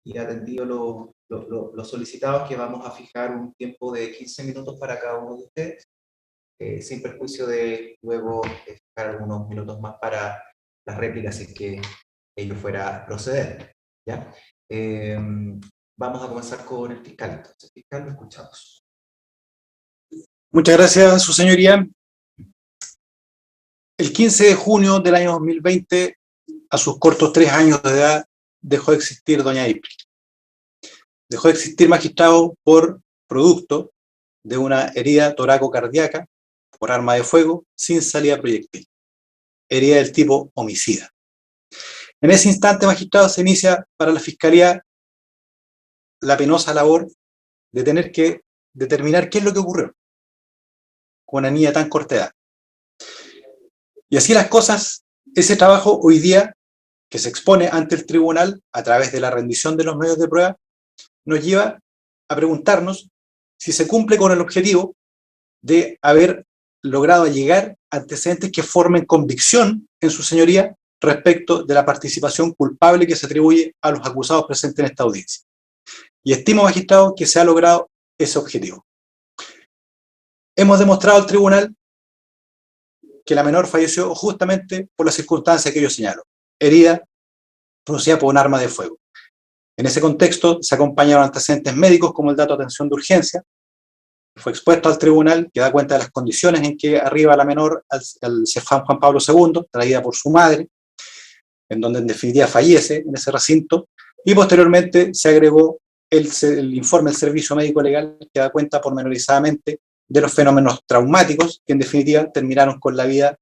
y atendido los solicitados, que vamos a fijar un tiempo de 15 minutos para cada uno de ustedes, sin perjuicio de luego fijar algunos minutos más para las réplicas si es que ello fuera a proceder. ¿Ya? Vamos a comenzar con el fiscal. Entonces, fiscal, lo escuchamos. Muchas gracias, su señoría. El 15 de junio del año 2020, a sus cortos 3 años de edad, dejó de existir doña April. Dejó de existir, magistrado, por producto de una herida toraco-cardíaca por arma de fuego sin salida proyectil. Herida del tipo homicida. En ese instante, magistrado, se inicia para la Fiscalía la penosa labor de tener que determinar qué es lo que ocurrió con una niña tan corta edad. Y así las cosas, ese trabajo hoy día, que se expone ante el tribunal a través de la rendición de los medios de prueba, nos lleva a preguntarnos si se cumple con el objetivo de haber logrado llegar a antecedentes que formen convicción en su señoría respecto de la participación culpable que se atribuye a los acusados presentes en esta audiencia. Y estimo, magistrado, que se ha logrado ese objetivo. Hemos demostrado al tribunal que la menor falleció justamente por las circunstancias que yo señalo, herida producida por un arma de fuego. En ese contexto se acompañaron antecedentes médicos como el dato de atención de urgencia, fue expuesto al tribunal, que da cuenta de las condiciones en que arriba la menor al CEFAM Juan Pablo II, traída por su madre, en donde en definitiva fallece en ese recinto, y posteriormente se agregó el informe del Servicio Médico Legal, que da cuenta pormenorizadamente de los fenómenos traumáticos que en definitiva terminaron con la vida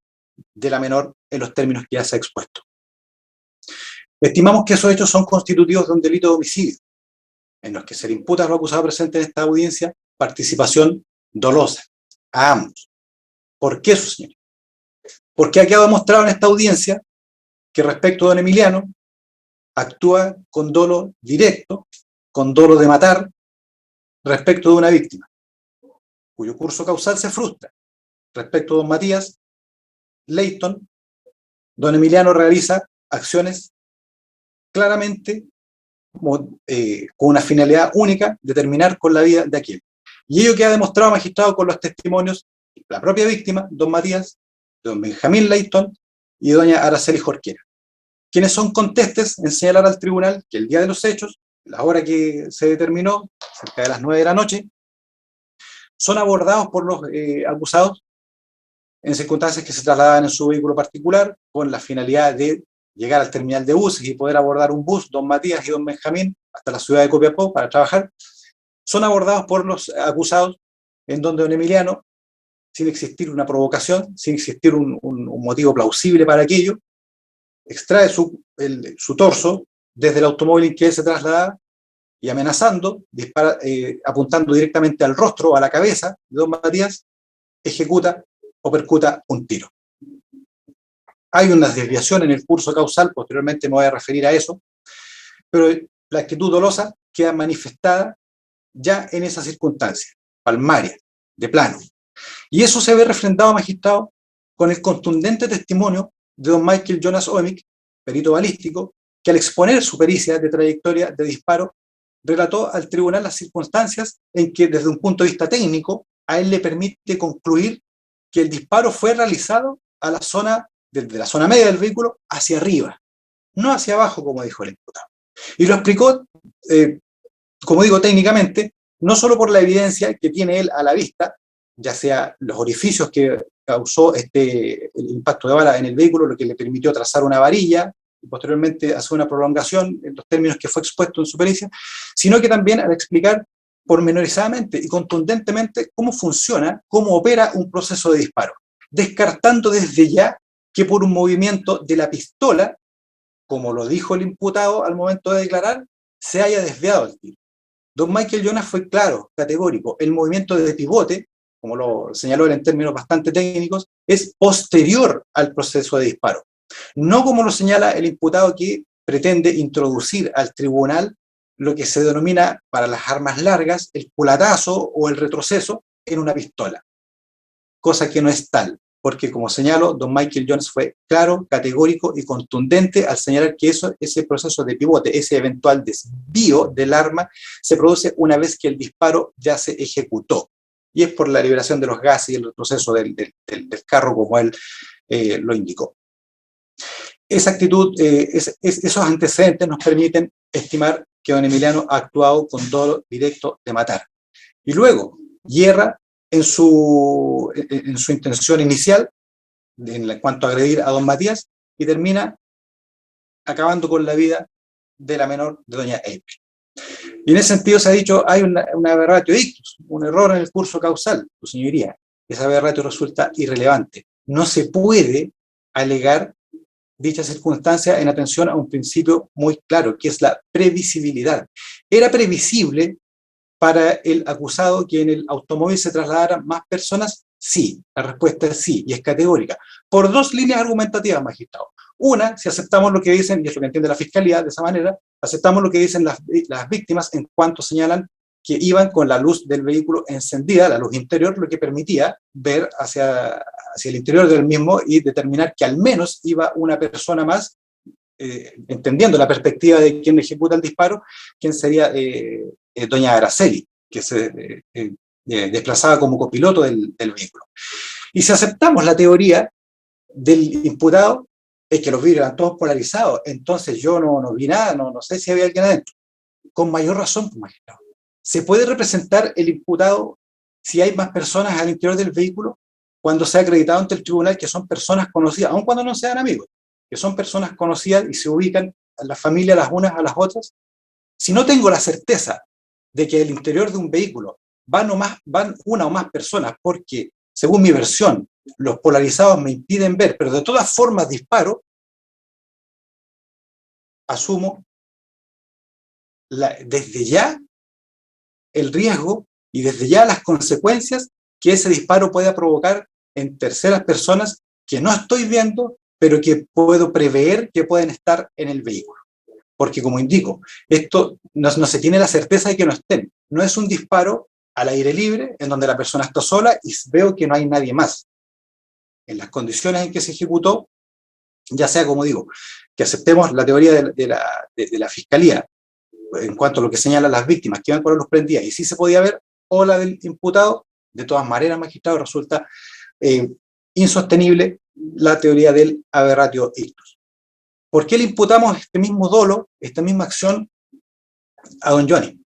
de la menor en los términos que ya se ha expuesto. Estimamos que esos hechos son constitutivos de un delito de homicidio, en los que se le imputa a los acusados presentes en esta audiencia participación dolosa a ambos. ¿Por qué, su señoría? Porque ha quedado demostrado en esta audiencia que respecto a don Emiliano actúa con dolo directo, con dolo de matar, respecto de una víctima, cuyo curso causal se frustra. Respecto a don Matías Leighton, don Emiliano realiza acciones claramente con una finalidad única de terminar con la vida de aquel. Y ello queda demostrado, magistrado, con los testimonios de la propia víctima, don Matías, de don Benjamín Leighton y de doña Araceli Jorquera, quienes son contestes en señalar al tribunal que el día de los hechos, la hora que se determinó, cerca de las 9 de la noche, son abordados por los acusados en circunstancias que se trasladaban en su vehículo particular con la finalidad de llegar al terminal de buses y poder abordar un bus, don Matías y don Benjamín, hasta la ciudad de Copiapó para trabajar. Son abordados por los acusados en donde don Emiliano, sin existir una provocación, sin existir un motivo plausible para aquello, extrae su torso desde el automóvil en que él se trasladaba y amenazando, dispara, apuntando directamente al rostro o a la cabeza de don Matías, ejecuta o percuta un tiro. Hay una desviación en el curso causal, posteriormente me voy a referir a eso, pero la actitud dolosa queda manifestada ya en esa circunstancia, palmaria, de plano. Y eso se ve refrendado, magistrado, con el contundente testimonio de don Michael Jonas Oemick, perito balístico, que al exponer su pericia de trayectoria de disparo, relató al tribunal las circunstancias en que, desde un punto de vista técnico, a él le permite concluir que el disparo fue realizado a la zona, desde la zona media del vehículo hacia arriba, no hacia abajo, como dijo el imputado. Y lo explicó, como digo, técnicamente, no solo por la evidencia que tiene él a la vista, ya sea los orificios que causó el impacto de bala en el vehículo, lo que le permitió trazar una varilla y posteriormente hacer una prolongación en los términos que fue expuesto en su pericia, sino que también al explicar pormenorizadamente y contundentemente cómo funciona, cómo opera un proceso de disparo, descartando desde ya que por un movimiento de la pistola, como lo dijo el imputado al momento de declarar, se haya desviado el tiro. Don Michael Jonas fue claro, categórico, el movimiento de pivote, como lo señaló él en términos bastante técnicos, es posterior al proceso de disparo. No como lo señala el imputado, que pretende introducir al tribunal lo que se denomina para las armas largas el culatazo o el retroceso en una pistola, cosa que no es tal. porque, como señalo, don Michael Jones fue claro, categórico y contundente al señalar que ese proceso de pivote, ese eventual desvío del arma, se produce una vez que el disparo ya se ejecutó. Y es por la liberación de los gases y el proceso del carro, como él lo indicó. Esa actitud, esos antecedentes nos permiten estimar que don Emiliano ha actuado con dolo directo de matar. Y luego hierra en su intención inicial, en cuanto a agredir a don Matías, y termina acabando con la vida de la menor de doña April. Y en ese sentido se ha dicho, hay una aberratio ictus, un error en el curso causal, su señoría. Esa aberratio resulta irrelevante. No se puede alegar dicha circunstancia en atención a un principio muy claro, que es la previsibilidad. ¿Era previsible para el acusado que en el automóvil se trasladaran más personas? Sí, la respuesta es sí, y es categórica. Por dos líneas argumentativas, magistrado. Una, si aceptamos lo que dicen, y es lo que entiende la Fiscalía de esa manera, aceptamos lo que dicen las víctimas en cuanto señalan que iban con la luz del vehículo encendida, la luz interior, lo que permitía ver hacia el interior del mismo y determinar que al menos iba una persona más, entendiendo la perspectiva de quien ejecuta el disparo, quien sería doña Araceli, que se desplazaba como copiloto del vehículo. Y si aceptamos la teoría del imputado, es que los vidrios eran todos polarizados, entonces yo no vi nada, no sé si había alguien adentro. Con mayor razón, pues, magistrado. ¿Se puede representar el imputado si hay más personas al interior del vehículo cuando se ha acreditado ante el tribunal que son personas conocidas, aun cuando no sean amigos, que son personas conocidas y se ubican a la familia las unas a las otras? Si no tengo la certeza de que el interior de un vehículo van una o más personas porque, según mi versión, los polarizados me impiden ver, pero de todas formas disparo, asumo desde ya el riesgo y desde ya las consecuencias que ese disparo pueda provocar en terceras personas que no estoy viendo, pero que puedo prever que pueden estar en el vehículo. Porque, como indico, esto no se tiene la certeza de que no estén. No es un disparo al aire libre, en donde la persona está sola y veo que no hay nadie más. En las condiciones en que se ejecutó, ya sea, como digo, que aceptemos la teoría de la Fiscalía en cuanto a lo que señalan las víctimas que iban con la luz prendida y sí se podía ver, o la del imputado, de todas maneras, magistrado, resulta insostenible la teoría del aberratio ictus. ¿Por qué le imputamos este mismo dolo, esta misma acción a don Johnny?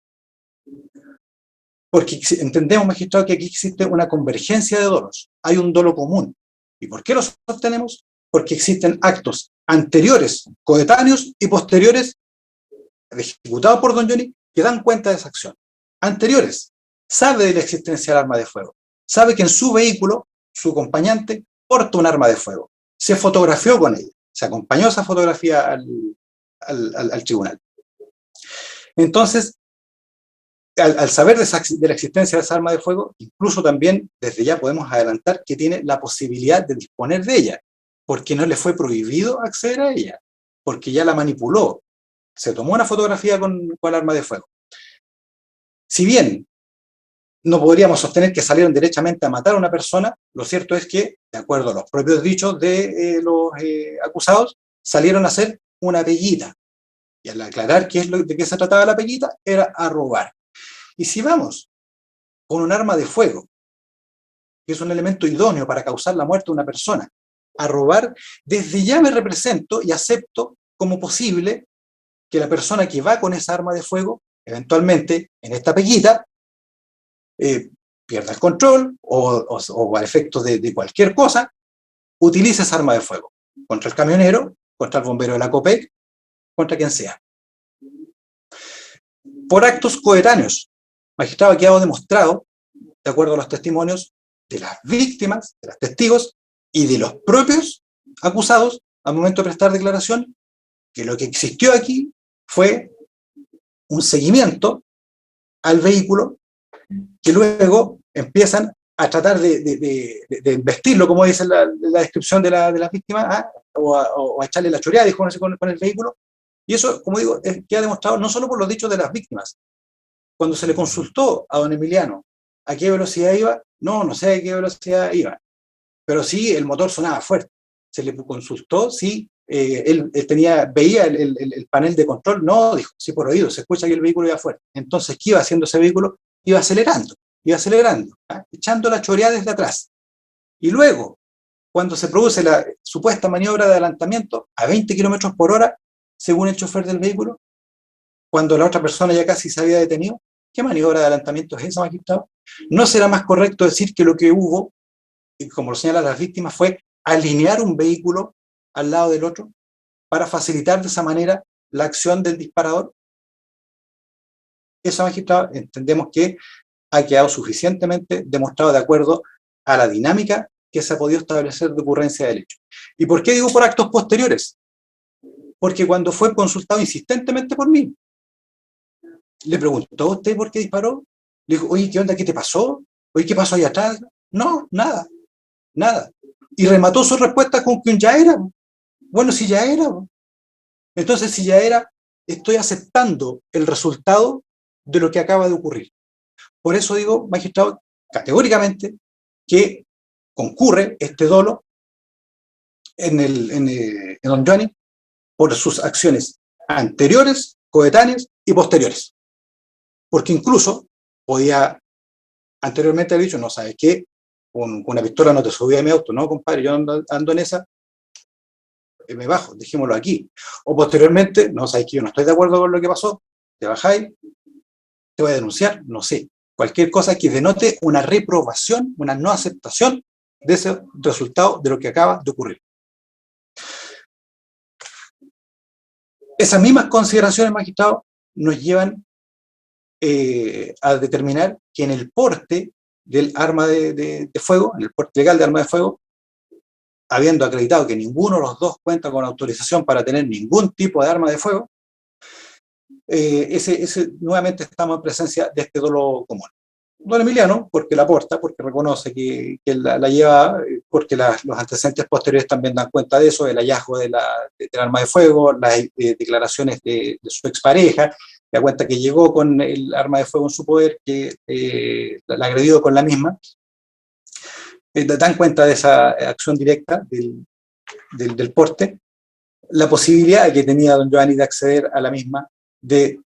Porque entendemos, magistrado, que aquí existe una convergencia de dolos, hay un dolo común. ¿Y por qué lo sostenemos? Porque existen actos anteriores, coetáneos y posteriores ejecutados por don Johnny que dan cuenta de esa acción. Anteriores, sabe de la existencia del arma de fuego, sabe que en su vehículo, su acompañante porta un arma de fuego, se fotografió con ella, se acompañó esa fotografía al tribunal. Entonces, al saber de la existencia de esa arma de fuego, incluso también desde ya podemos adelantar que tiene la posibilidad de disponer de ella, porque no le fue prohibido acceder a ella, porque ya la manipuló, se tomó una fotografía con el arma de fuego. Si bien no podríamos sostener que salieron derechamente a matar a una persona, lo cierto es que, de acuerdo a los propios dichos de los acusados, salieron a hacer una peguita. Y al aclarar de qué se trataba la peguita, era a robar. Y si vamos con un arma de fuego, que es un elemento idóneo para causar la muerte de una persona, a robar, desde ya me represento y acepto como posible que la persona que va con esa arma de fuego, eventualmente, en esta peguita, pierda el control o a efectos de cualquier cosa, utilice esa arma de fuego contra el camionero, contra el bombero de la COPEC, contra quien sea. Por actos coetáneos, magistrado, ha quedado demostrado, de acuerdo a los testimonios de las víctimas, de los testigos y de los propios acusados al momento de prestar declaración, que lo que existió aquí fue un seguimiento al vehículo que luego empiezan a tratar de vestirlo, como dice la descripción de la víctima, o a echarle la choreada, dijo, con el vehículo. Y eso, como digo, queda demostrado no solo por los dichos de las víctimas. Cuando se le consultó a don Emiliano a qué velocidad iba, no sé a qué velocidad iba. pero sí el motor sonaba fuerte. Se le consultó si él veía el panel de control. No, dijo, sí, por oído, se escucha que el vehículo iba fuerte. Entonces, ¿qué iba haciendo ese vehículo? Iba acelerando, echando la choreada desde atrás. Y luego, cuando se produce la supuesta maniobra de adelantamiento a 20 kilómetros por hora, según el chofer del vehículo, cuando la otra persona ya casi se había detenido, ¿qué maniobra de adelantamiento es esa, magistrado? ¿No será más correcto decir que lo que hubo, y como lo señalan las víctimas, fue alinear un vehículo al lado del otro para facilitar de esa manera la acción del disparador? Eso, magistrado, entendemos que ha quedado suficientemente demostrado de acuerdo a la dinámica que se ha podido establecer de ocurrencia del hecho. ¿Y por qué digo por actos posteriores? Porque cuando fue consultado insistentemente por mí, le preguntó: ¿usted por qué disparó? Le dijo: oye, ¿qué onda? ¿Qué te pasó? Oye, ¿qué pasó allá atrás? No, nada, nada. Y remató su respuesta con que ya era. Bueno, si ya era. Entonces, si ya era, estoy aceptando el resultado de lo que acaba de ocurrir. Por eso digo, magistrado, categóricamente, que concurre este dolo en don Johnny por sus acciones anteriores, coetáneas y posteriores. Porque incluso podía anteriormente haber dicho: no, ¿sabes qué? Con una pistola no te subí a mi auto. No, compadre, yo ando en esa, me bajo, dejémoslo aquí. O posteriormente: no, ¿sabes qué? Yo no estoy de acuerdo con lo que pasó, te bajáis, te voy a denunciar, no sé. Cualquier cosa que denote una reprobación, una no aceptación de ese resultado de lo que acaba de ocurrir. Esas mismas consideraciones, magistrado, nos llevan a determinar que en el porte del arma de fuego, en el porte legal de arma de fuego, habiendo acreditado que ninguno de los dos cuenta con autorización para tener ningún tipo de arma de fuego, nuevamente estamos en presencia de este dolo común. Don Emiliano, porque la aporta, porque reconoce que la lleva, porque los antecedentes posteriores también dan cuenta de eso, del hallazgo del arma de fuego, las declaraciones de su expareja, da cuenta que llegó con el arma de fuego en su poder, que la agredió con la misma, dan cuenta de esa acción directa del porte, la posibilidad que tenía don Giovanni de acceder a la misma, de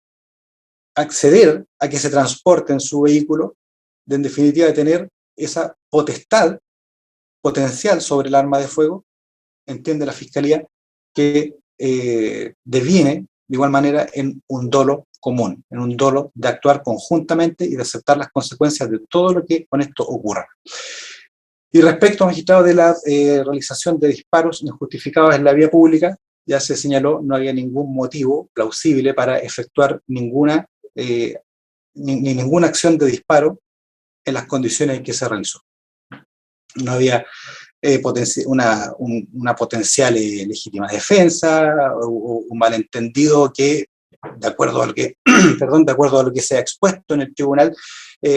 acceder a que se transporte en su vehículo, de en definitiva de tener esa potestad potencial sobre el arma de fuego. Entiende la Fiscalía que deviene de igual manera en un dolo común, en un dolo de actuar conjuntamente y de aceptar las consecuencias de todo lo que con esto ocurra. Y respecto, magistrado, de la realización de disparos injustificados en la vía pública, ya se señaló, no había ningún motivo plausible para efectuar ninguna acción de disparo en las condiciones en que se realizó. No había una potencial legítima defensa o un malentendido que, de acuerdo a lo que, de acuerdo a lo que se ha expuesto en el tribunal,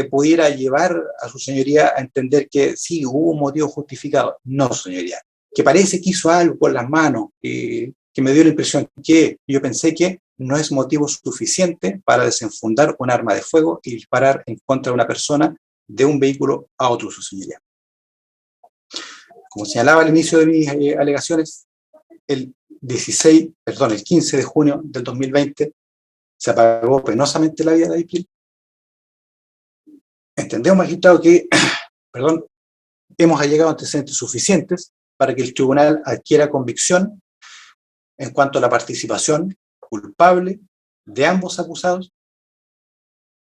pudiera llevar a su señoría a entender que sí, hubo un motivo justificado. No, señoría, que parece que hizo algo con las manos, que me dio la impresión que yo pensé que no es motivo suficiente para desenfundar un arma de fuego y disparar en contra de una persona de un vehículo a otro, su señoría. Como señalaba al inicio de mis alegaciones, el 15 de junio del 2020 se apagó penosamente la vida de April. Entendemos, magistrado, que hemos allegado antecedentes suficientes para que el tribunal adquiera convicción en cuanto a la participación culpable de ambos acusados.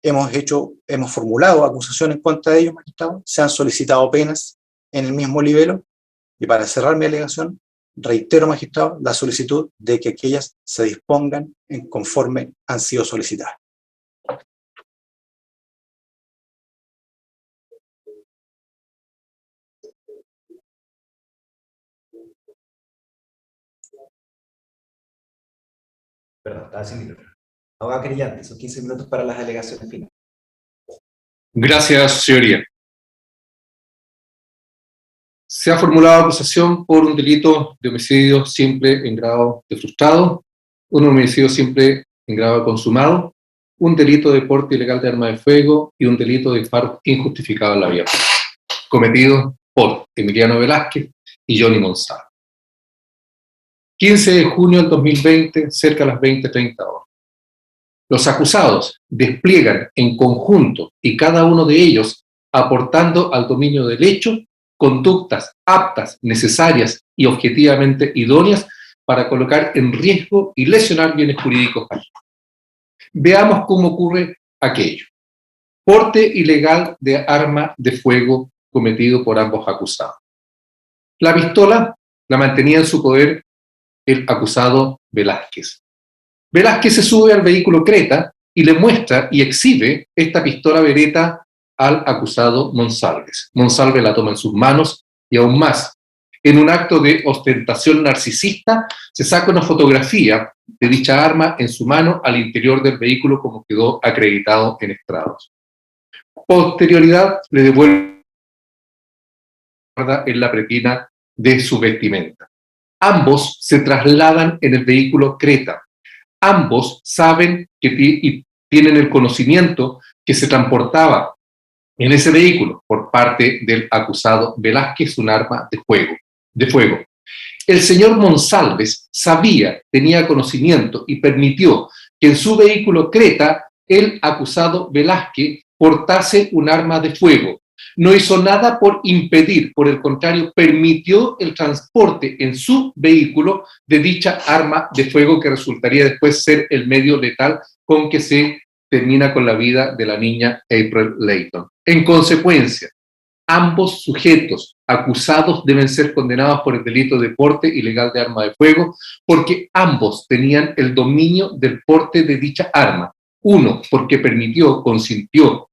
Hemos formulado acusación en contra de ellos, magistrado, se han solicitado penas en el mismo libelo, y para cerrar mi alegación, reitero, magistrado, la solicitud de que aquellas se dispongan en conforme han sido solicitadas. Perdón, estaba sin micrófono. Abogado querellante, son 15 minutos para las alegaciones finales. Gracias, señoría. Se ha formulado acusación por un delito de homicidio simple en grado de frustrado, un homicidio simple en grado de consumado, un delito de porte ilegal de arma de fuego y un delito de disparo injustificado en la vía pública, cometido por Emiliano Velázquez y Johnny Monsalve. 15 de junio del 2020, cerca de las 20:30 horas. Los acusados despliegan en conjunto, y cada uno de ellos aportando al dominio del hecho, conductas aptas, necesarias y objetivamente idóneas para colocar en riesgo y lesionar bienes jurídicos ajenos. Veamos cómo ocurre aquello. Porte ilegal de arma de fuego cometido por ambos acusados. La pistola la mantenía en su poder el acusado Velázquez. Velázquez se sube al vehículo Creta y le muestra y exhibe esta pistola Beretta al acusado Monsalve. Monsalve la toma en sus manos y aún más, en un acto de ostentación narcisista, se saca una fotografía de dicha arma en su mano al interior del vehículo, como quedó acreditado en estrados. Posterioridad le devuelve en la pretina de su vestimenta. Ambos se trasladan en el vehículo Creta. Ambos saben y tienen el conocimiento que se transportaba en ese vehículo por parte del acusado Velázquez un arma de fuego. El señor Monsalve sabía, tenía conocimiento y permitió que en su vehículo Creta el acusado Velázquez portase un arma de fuego. No hizo nada por impedir, por el contrario, permitió el transporte en su vehículo de dicha arma de fuego que resultaría después ser el medio letal con que se termina con la vida de la niña April Layton. En consecuencia, ambos sujetos acusados deben ser condenados por el delito de porte ilegal de arma de fuego porque ambos tenían el dominio del porte de dicha arma. Uno, porque permitió, consintió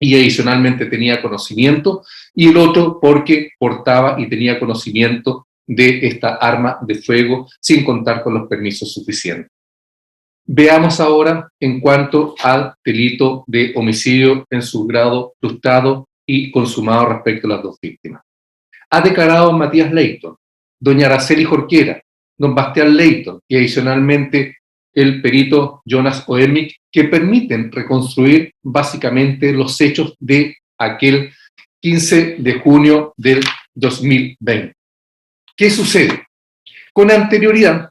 y adicionalmente tenía conocimiento, y el otro porque portaba y tenía conocimiento de esta arma de fuego sin contar con los permisos suficientes. Veamos ahora en cuanto al delito de homicidio en su grado frustrado y consumado respecto a las dos víctimas. Ha declarado Matías Layton, doña Araceli Jorquera, don Bastián Layton y adicionalmente el perito Jonas Oemik, que permiten reconstruir básicamente los hechos de aquel 15 de junio del 2020. ¿Qué sucede? Con anterioridad,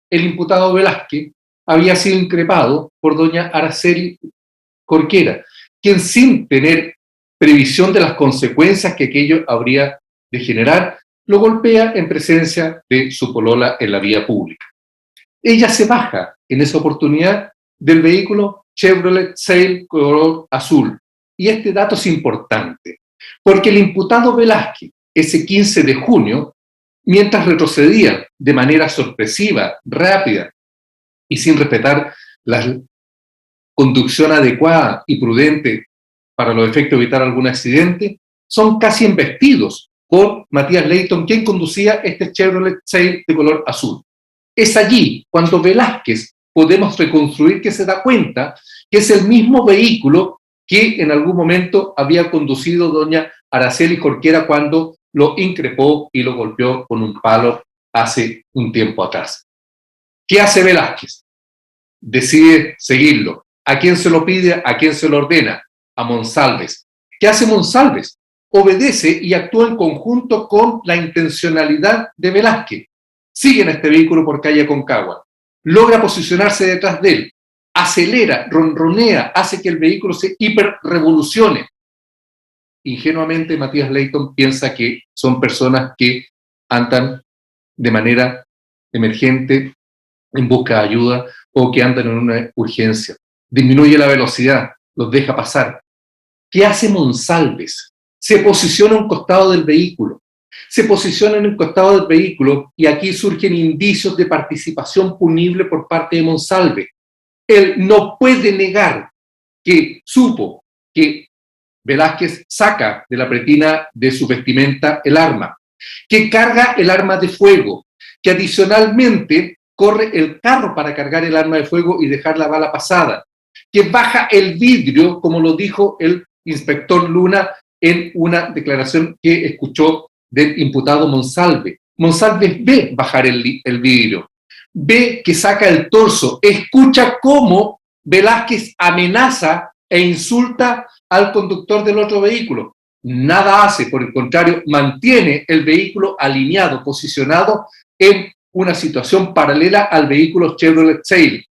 el imputado Velázquez había sido increpado por doña Araceli Jorquera, quien sin tener previsión de las consecuencias que aquello habría de generar, lo golpea en presencia de su polola en la vía pública. Ella se baja en esa oportunidad del vehículo Chevrolet Sail color azul. Y este dato es importante, porque el imputado Velázquez, ese 15 de junio, mientras retrocedía de manera sorpresiva, rápida y sin respetar la conducción adecuada y prudente para los efectos de evitar algún accidente, son casi embestidos por Matías Layton, quien conducía este Chevrolet Sail de color azul. Es allí cuando Velázquez podemos reconstruir que se da cuenta que es el mismo vehículo que en algún momento había conducido doña Araceli Jorquera cuando lo increpó y lo golpeó con un palo hace un tiempo atrás. ¿Qué hace Velázquez? Decide seguirlo. ¿A quién se lo pide? ¿A quién se lo ordena? A Monsalve. ¿Qué hace Monsalve? Obedece y actúa en conjunto con la intencionalidad de Velázquez. Sigue en este vehículo por calle Aconcagua, logra posicionarse detrás de él, acelera, ronronea, hace que el vehículo se hiperrevolucione. Ingenuamente Matías Layton piensa que son personas que andan de manera emergente en busca de ayuda o que andan en una urgencia. Disminuye la velocidad, los deja pasar. ¿Qué hace Monsalve? Se posiciona a un costado del vehículo. Se posiciona en el costado del vehículo y aquí surgen indicios de participación punible por parte de Monsalve. Él no puede negar que supo que Velázquez saca de la pretina de su vestimenta el arma, que carga el arma de fuego, que adicionalmente corre el carro para cargar el arma de fuego y dejar la bala pasada, que baja el vidrio, como lo dijo el inspector Luna en una declaración que escuchó del imputado Monsalve. Monsalve ve bajar el vidrio, ve que saca el torso, escucha cómo Velázquez amenaza e insulta al conductor del otro vehículo. nada hace, por el contrario, mantiene el vehículo alineado, posicionado en una situación paralela al vehículo Chevrolet Sail.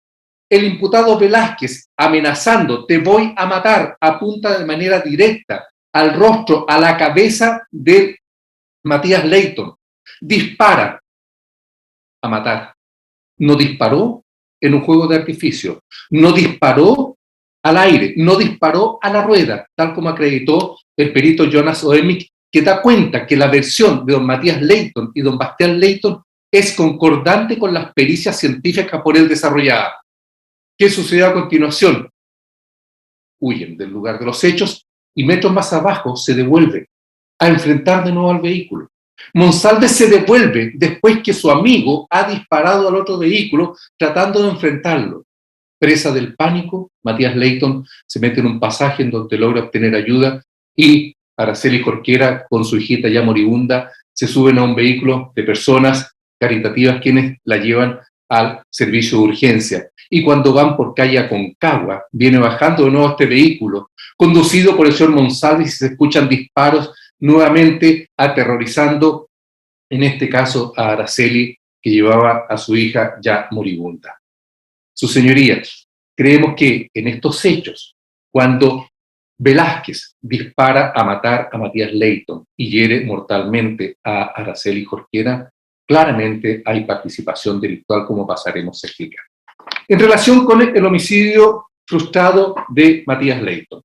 El imputado Velázquez, amenazando, te voy a matar, apunta de manera directa al rostro, a la cabeza de Matías Leyton. Dispara a matar. No disparó en un juego de artificio, no disparó al aire, no disparó a la rueda, tal como acreditó el perito Jonas Oemik, que da cuenta que la versión de don Matías Leyton y don Bastián Leyton es concordante con las pericias científicas por él desarrolladas. ¿Qué sucedió a continuación? Huyen del lugar de los hechos y metros más abajo se devuelven a enfrentar de nuevo al vehículo. Monsalve se devuelve después que su amigo ha disparado al otro vehículo tratando de enfrentarlo. Presa del pánico, Matías Leyton se mete en un pasaje en donde logra obtener ayuda y Araceli Jorquera, con su hijita ya moribunda, se suben a un vehículo de personas caritativas quienes la llevan al servicio de urgencia. Y cuando van por calle Aconcagua, viene bajando de nuevo este vehículo, conducido por el señor Monsalve, y se escuchan disparos nuevamente aterrorizando, en este caso, a Araceli, que llevaba a su hija ya moribunda. Sus señorías, creemos que en estos hechos, cuando Velázquez dispara a matar a Matías Leyton y hiere mortalmente a Araceli Jorquera, claramente hay participación delictual, como pasaremos a explicar. En relación con el homicidio frustrado de Matías Leyton,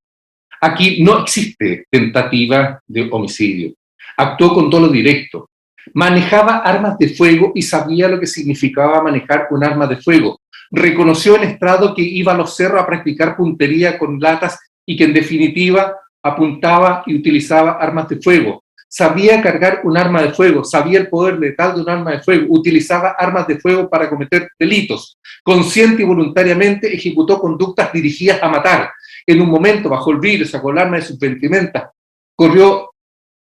aquí no existe tentativa de homicidio. Actuó con dolo directo. Manejaba armas de fuego y sabía lo que significaba manejar un arma de fuego. Reconoció en estrado que iba a los cerros a practicar puntería con latas y que en definitiva apuntaba y utilizaba armas de fuego. Sabía cargar un arma de fuego, sabía el poder letal de un arma de fuego, utilizaba armas de fuego para cometer delitos. Consciente y voluntariamente ejecutó conductas dirigidas a matar. En un momento bajó el vidrio, sacó el arma de sus vestimentas, corrió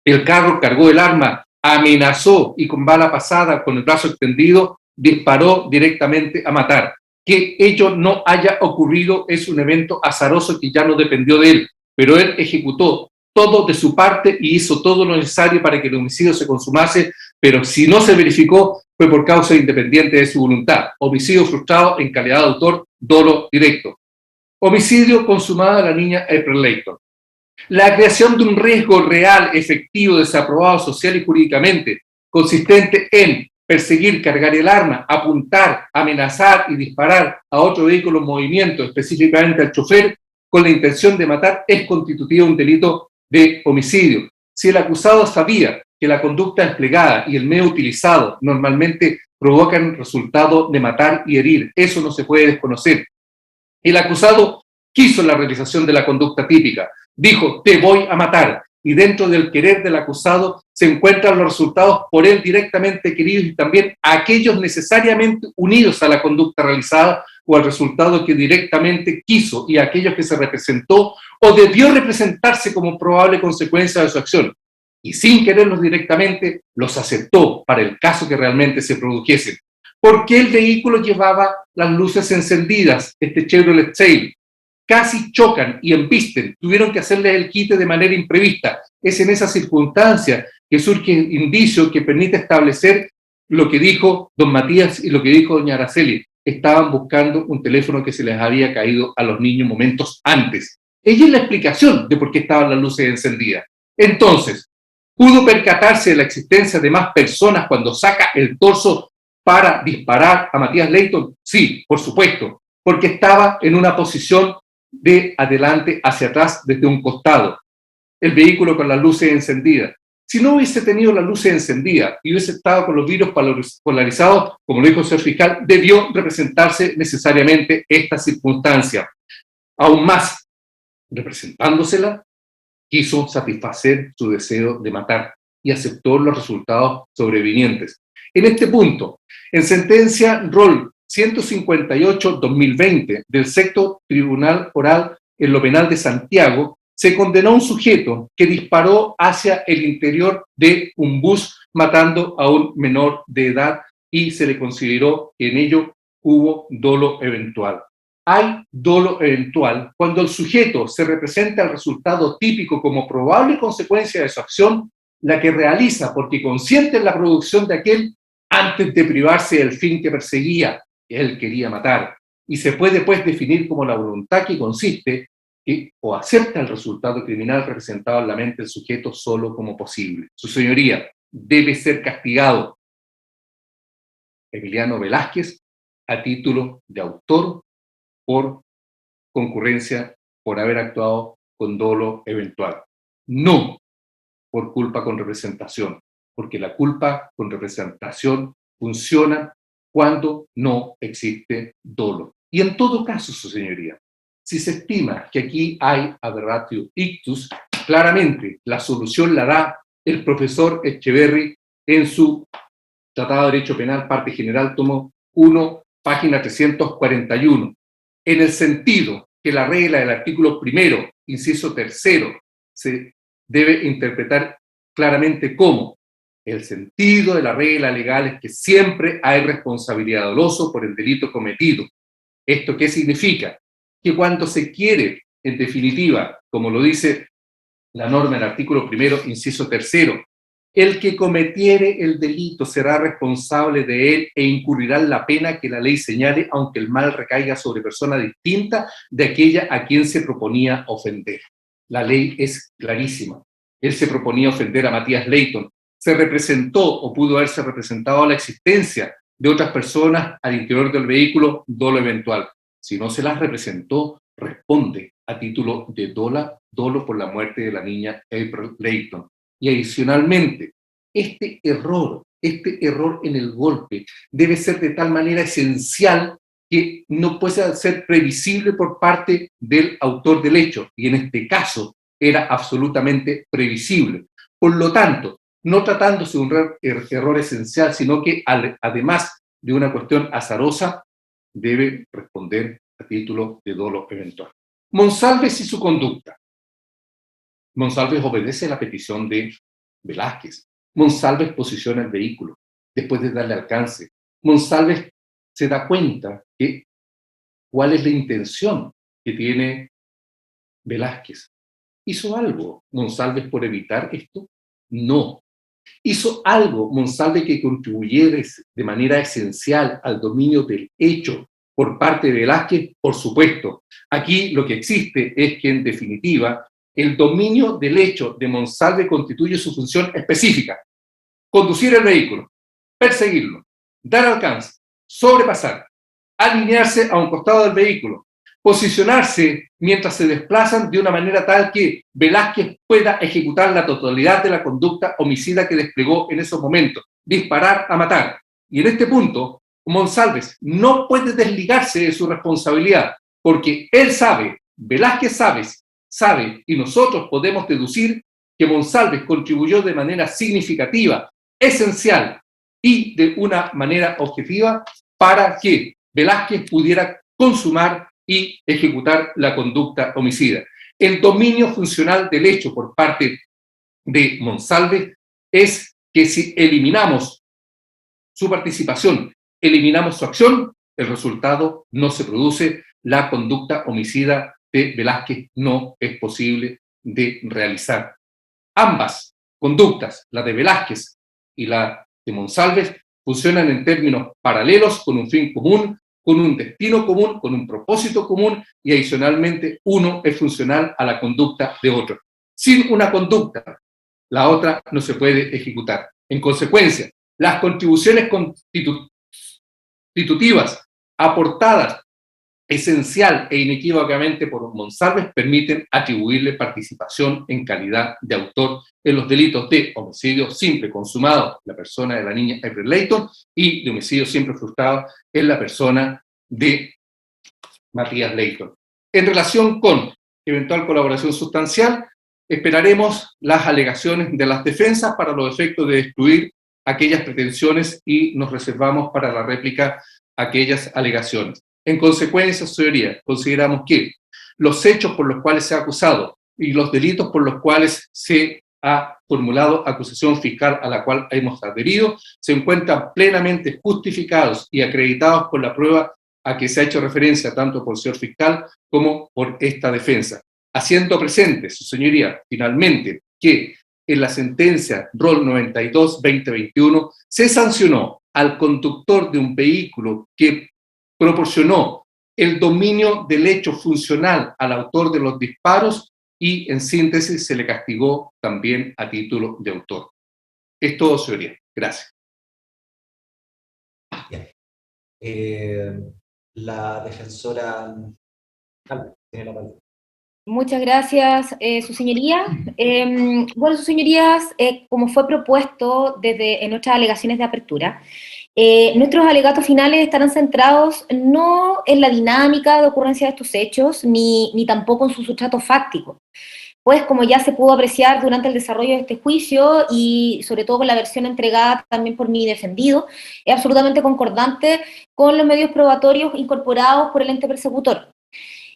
el carro, cargó el arma, amenazó y con bala pasada, con el brazo extendido, disparó directamente a matar. Que ello no haya ocurrido es un evento azaroso que ya no dependió de él, pero él ejecutó todo de su parte y hizo todo lo necesario para que el homicidio se consumase, pero si no se verificó fue por causa independiente de su voluntad. Homicidio frustrado en calidad de autor, dolo directo. Homicidio consumado a la niña April Leyton. La creación de un riesgo real, efectivo, desaprobado social y jurídicamente, consistente en perseguir, cargar el arma, apuntar, amenazar y disparar a otro vehículo en movimiento, específicamente al chofer, con la intención de matar, es constitutivo un delito de homicidio. Si el acusado sabía que la conducta desplegada y el medio utilizado normalmente provocan resultado de matar y herir, eso no se puede desconocer. El acusado quiso la realización de la conducta típica, dijo, te voy a matar, y dentro del querer del acusado se encuentran los resultados por él directamente queridos y también aquellos necesariamente unidos a la conducta realizada o al resultado que directamente quiso y aquellos que se representó o debió representarse como probable consecuencia de su acción. Y sin quererlos directamente, los aceptó para el caso que realmente se produjesen. ¿Por qué el vehículo llevaba las luces encendidas, este Chevrolet Sail? Casi chocan y embisten, tuvieron que hacerles el quite de manera imprevista. Es en esa circunstancia que surge el indicio que permite establecer lo que dijo don Matías y lo que dijo doña Araceli. Estaban buscando un teléfono que se les había caído a los niños momentos antes. Ella es la explicación de por qué estaban las luces encendidas. Entonces, ¿pudo percatarse de la existencia de más personas cuando saca el torso para disparar a Matías Leyton? Sí, por supuesto, porque estaba en una posición de adelante hacia atrás desde un costado, el vehículo con las luces encendidas. Si no hubiese tenido las luces encendidas y hubiese estado con los vidrios polarizados, como lo dijo el señor fiscal, debió representarse necesariamente esta circunstancia. Aún más, representándosela, quiso satisfacer su deseo de matar y aceptó los resultados sobrevinientes. En este punto, en sentencia ROL 158-2020 del Sexto Tribunal Oral en lo Penal de Santiago, se condenó a un sujeto que disparó hacia el interior de un bus matando a un menor de edad y se le consideró que en ello hubo dolo eventual. hay dolo eventual cuando el sujeto se representa el resultado típico como probable consecuencia de su acción, la que realiza porque consciente en la producción de aquel antes de privarse del fin que perseguía, que él quería matar, y se puede pues definir como la voluntad que consiste o acepta el resultado criminal representado en la mente del sujeto solo como posible. Su señoría debe ser castigado Emiliano Velázquez a título de autor por concurrencia por haber actuado con dolo eventual. No por culpa con representación, porque la culpa con representación funciona cuando no existe dolo. Y en todo caso, su señoría, si se estima que aquí hay aberratio ictus, claramente la solución la da el profesor Echeverry en su Tratado de Derecho Penal, parte general, tomo 1, página 341, en el sentido que la regla del artículo 1, inciso 3, se debe interpretar claramente como el sentido de la regla legal es que siempre hay responsabilidad doloso por el delito cometido. ¿Esto qué significa? Que cuando se quiere, en definitiva, como lo dice la norma del artículo 1, inciso 3, el que cometiere el delito será responsable de él e incurrirá en la pena que la ley señale, aunque el mal recaiga sobre persona distinta de aquella a quien se proponía ofender. La ley es clarísima. Él se proponía ofender a Matías Leyton. Se representó o pudo haberse representado la existencia de otras personas al interior del vehículo, dolo eventual. Si no se las representó, responde a título de dolo por la muerte de la niña April Leyton. Y adicionalmente, este error en el golpe debe ser de tal manera esencial que no puede ser previsible por parte del autor del hecho, y en este caso era absolutamente previsible. Por lo tanto, no tratándose de un error esencial, sino que además de una cuestión azarosa, debe responder a título de dolo eventual. Monsalves y su conducta. Monsalves obedece a la petición de Velázquez. Monsalves posiciona el vehículo después de darle alcance. Monsalves se da cuenta que cuál es la intención que tiene Velázquez. ¿Hizo algo Monsalves por evitar esto? No. ¿Hizo algo Monsalves que contribuyera de manera esencial al dominio del hecho por parte de Velázquez? Por supuesto. Aquí lo que existe es que, en definitiva, el dominio del hecho de Monsalve constituye su función específica: conducir el vehículo, perseguirlo, dar alcance, sobrepasar, alinearse a un costado del vehículo, posicionarse mientras se desplazan de una manera tal que Velázquez pueda ejecutar la totalidad de la conducta homicida que desplegó en esos momentos, disparar a matar. Y en este punto, Monsalves no puede desligarse de su responsabilidad, porque él sabe, Velázquez sabe, y nosotros podemos deducir que Monsalves contribuyó de manera significativa, esencial y de una manera objetiva para que Velázquez pudiera consumar y ejecutar la conducta homicida. El dominio funcional del hecho por parte de Monsalves es que si eliminamos su participación, eliminamos su acción, el resultado no se produce, la conducta homicida de Velázquez no es posible de realizar. Ambas conductas, la de Velázquez y la de Monsalves, funcionan en términos paralelos, con un fin común, con un destino común, con un propósito común, y adicionalmente uno es funcional a la conducta de otro. Sin una conducta, la otra no se puede ejecutar. En consecuencia, las contribuciones constitutivas aportadas esencial e inequívocamente por Monsalves permiten atribuirle participación en calidad de autor en los delitos de homicidio simple consumado en la persona de la niña April Leyton y de homicidio simple frustrado en la persona de Matías Leyton. En relación con eventual colaboración sustancial, esperaremos las alegaciones de las defensas para los efectos de excluir aquellas pretensiones y nos reservamos para la réplica aquellas alegaciones. En consecuencia, señoría, consideramos que los hechos por los cuales se ha acusado y los delitos por los cuales se ha formulado acusación fiscal a la cual hemos adherido se encuentran plenamente justificados y acreditados por la prueba a que se ha hecho referencia tanto por el señor fiscal como por esta defensa, haciendo presente, su señoría, finalmente, que en la sentencia ROL 92-2021 se sancionó al conductor de un vehículo que proporcionó el dominio del hecho funcional al autor de los disparos y, en síntesis, se le castigó también a título de autor. Es todo, señoría. Gracias. Bien. La defensora tiene la palabra. Muchas gracias, su señoría. Bueno, sus señorías, como fue propuesto en nuestras alegaciones de apertura, nuestros alegatos finales estarán centrados no en la dinámica de ocurrencia de estos hechos, ni tampoco en su sustrato fáctico. Pues como ya se pudo apreciar durante el desarrollo de este juicio y sobre todo con la versión entregada también por mi defendido, es absolutamente concordante con los medios probatorios incorporados por el ente persecutor.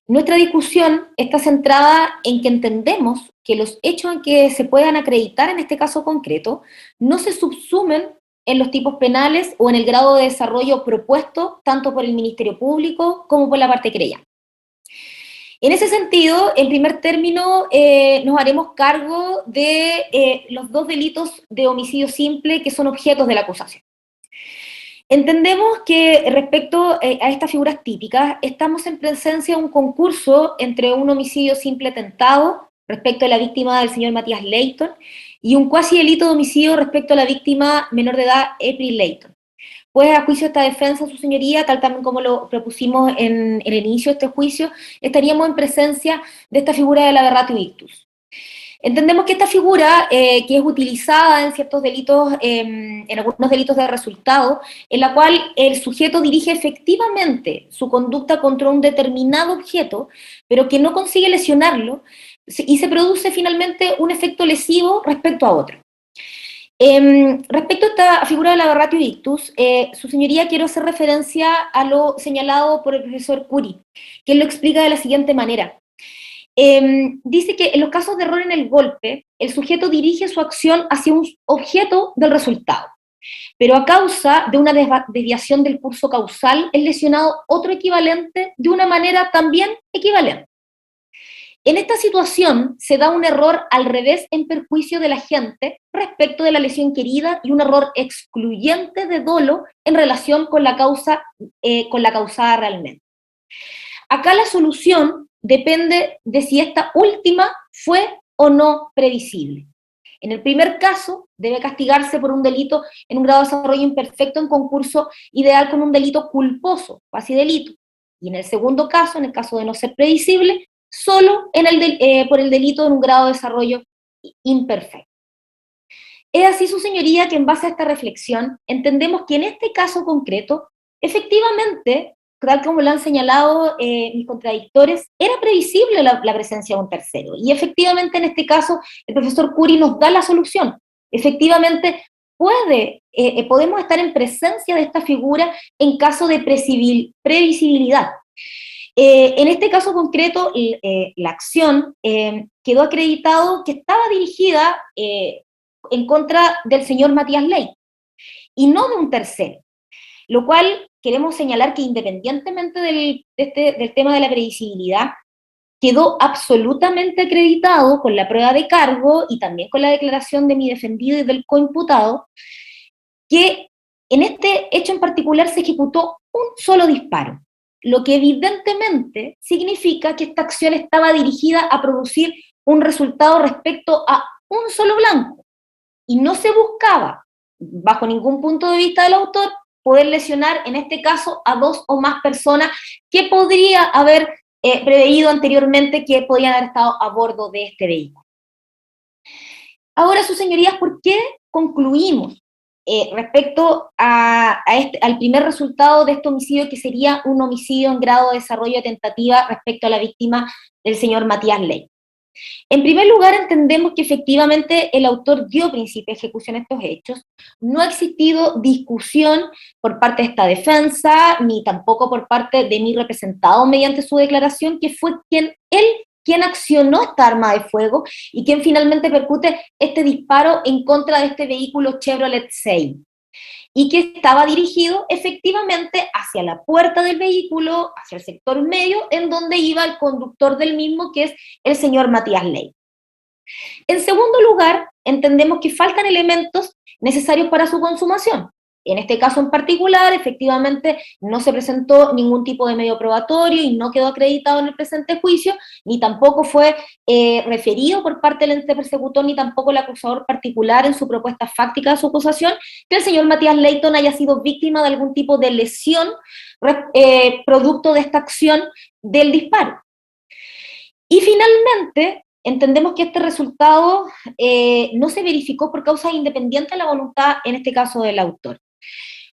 Nuestra discusión está centrada en que entendemos que los hechos en que se puedan acreditar en este caso concreto no se subsumen en los tipos penales o en el grado de desarrollo propuesto tanto por el Ministerio Público como por la parte querellante. En ese sentido, en primer término, nos haremos cargo de los dos delitos de homicidio simple que son objetos de la acusación. Entendemos que respecto a estas figuras típicas, estamos en presencia de un concurso entre un homicidio simple tentado respecto a la víctima del señor Matías Leyton y un cuasi delito de homicidio respecto a la víctima menor de edad April Leyton. Pues a juicio de esta defensa, su señoría, tal también como lo propusimos en el inicio de este juicio, estaríamos en presencia de esta figura de la aberratio ictus. Entendemos que esta figura, que es utilizada en ciertos delitos, en algunos delitos de resultado, en la cual el sujeto dirige efectivamente su conducta contra un determinado objeto, pero que no consigue lesionarlo, y se produce finalmente un efecto lesivo respecto a otro. Respecto a esta figura de la aberratio ictus, su señoría, quiero hacer referencia a lo señalado por el profesor Curi, que lo explica de la siguiente manera. Dice que en los casos de error en el golpe, el sujeto dirige su acción hacia un objeto del resultado, pero a causa de una desviación del curso causal es lesionado otro equivalente de una manera también equivalente. En esta situación se da un error al revés en perjuicio del agente respecto de la lesión querida y un error excluyente de dolo en relación con la causa, con la causada realmente. Acá la solución depende de si esta última fue o no previsible. En el primer caso, debe castigarse por un delito en un grado de desarrollo imperfecto en concurso ideal con un delito culposo, cuasi delito. Y en el segundo caso, en el caso de no ser previsible, solo por el delito en un grado de desarrollo imperfecto. Es así, su señoría, que en base a esta reflexión entendemos que en este caso concreto, efectivamente, tal como lo han señalado mis contradictores, era previsible la presencia de un tercero. Y efectivamente en este caso el profesor Curi nos da la solución. Efectivamente podemos estar en presencia de esta figura en caso de previsibilidad. En este caso concreto, la acción quedó acreditado que estaba dirigida en contra del señor Matías Ley y no de un tercero, lo cual queremos señalar que independientemente del tema de la previsibilidad, quedó absolutamente acreditado con la prueba de cargo y también con la declaración de mi defendido y del coimputado, que en este hecho en particular se ejecutó un solo disparo, lo que evidentemente significa que esta acción estaba dirigida a producir un resultado respecto a un solo blanco, y no se buscaba, bajo ningún punto de vista del autor, poder lesionar, en este caso, a dos o más personas que podría haber preveído anteriormente que podían haber estado a bordo de este vehículo. Ahora, sus señorías, ¿por qué concluimos respecto al primer resultado de este homicidio, que sería un homicidio en grado de desarrollo de tentativa respecto a la víctima del señor Matías Ley? En primer lugar, entendemos que efectivamente el autor dio principio a ejecución de estos hechos. No ha existido discusión por parte de esta defensa, ni tampoco por parte de mi representado mediante su declaración, que fue quien accionó esta arma de fuego y quien finalmente percute este disparo en contra de este vehículo Chevrolet 6. y que estaba dirigido efectivamente hacia la puerta del vehículo, hacia el sector medio, en donde iba el conductor del mismo, que es el señor Matías Ley. En segundo lugar, entendemos que faltan elementos necesarios para su consumación. En este caso en particular, efectivamente, no se presentó ningún tipo de medio probatorio y no quedó acreditado en el presente juicio, ni tampoco fue referido por parte del ente persecutor, ni tampoco el acusador particular en su propuesta fáctica de su acusación, que el señor Matías Leyton haya sido víctima de algún tipo de lesión producto de esta acción del disparo. Y finalmente, entendemos que este resultado no se verificó por causas independientes de la voluntad, en este caso, del autor.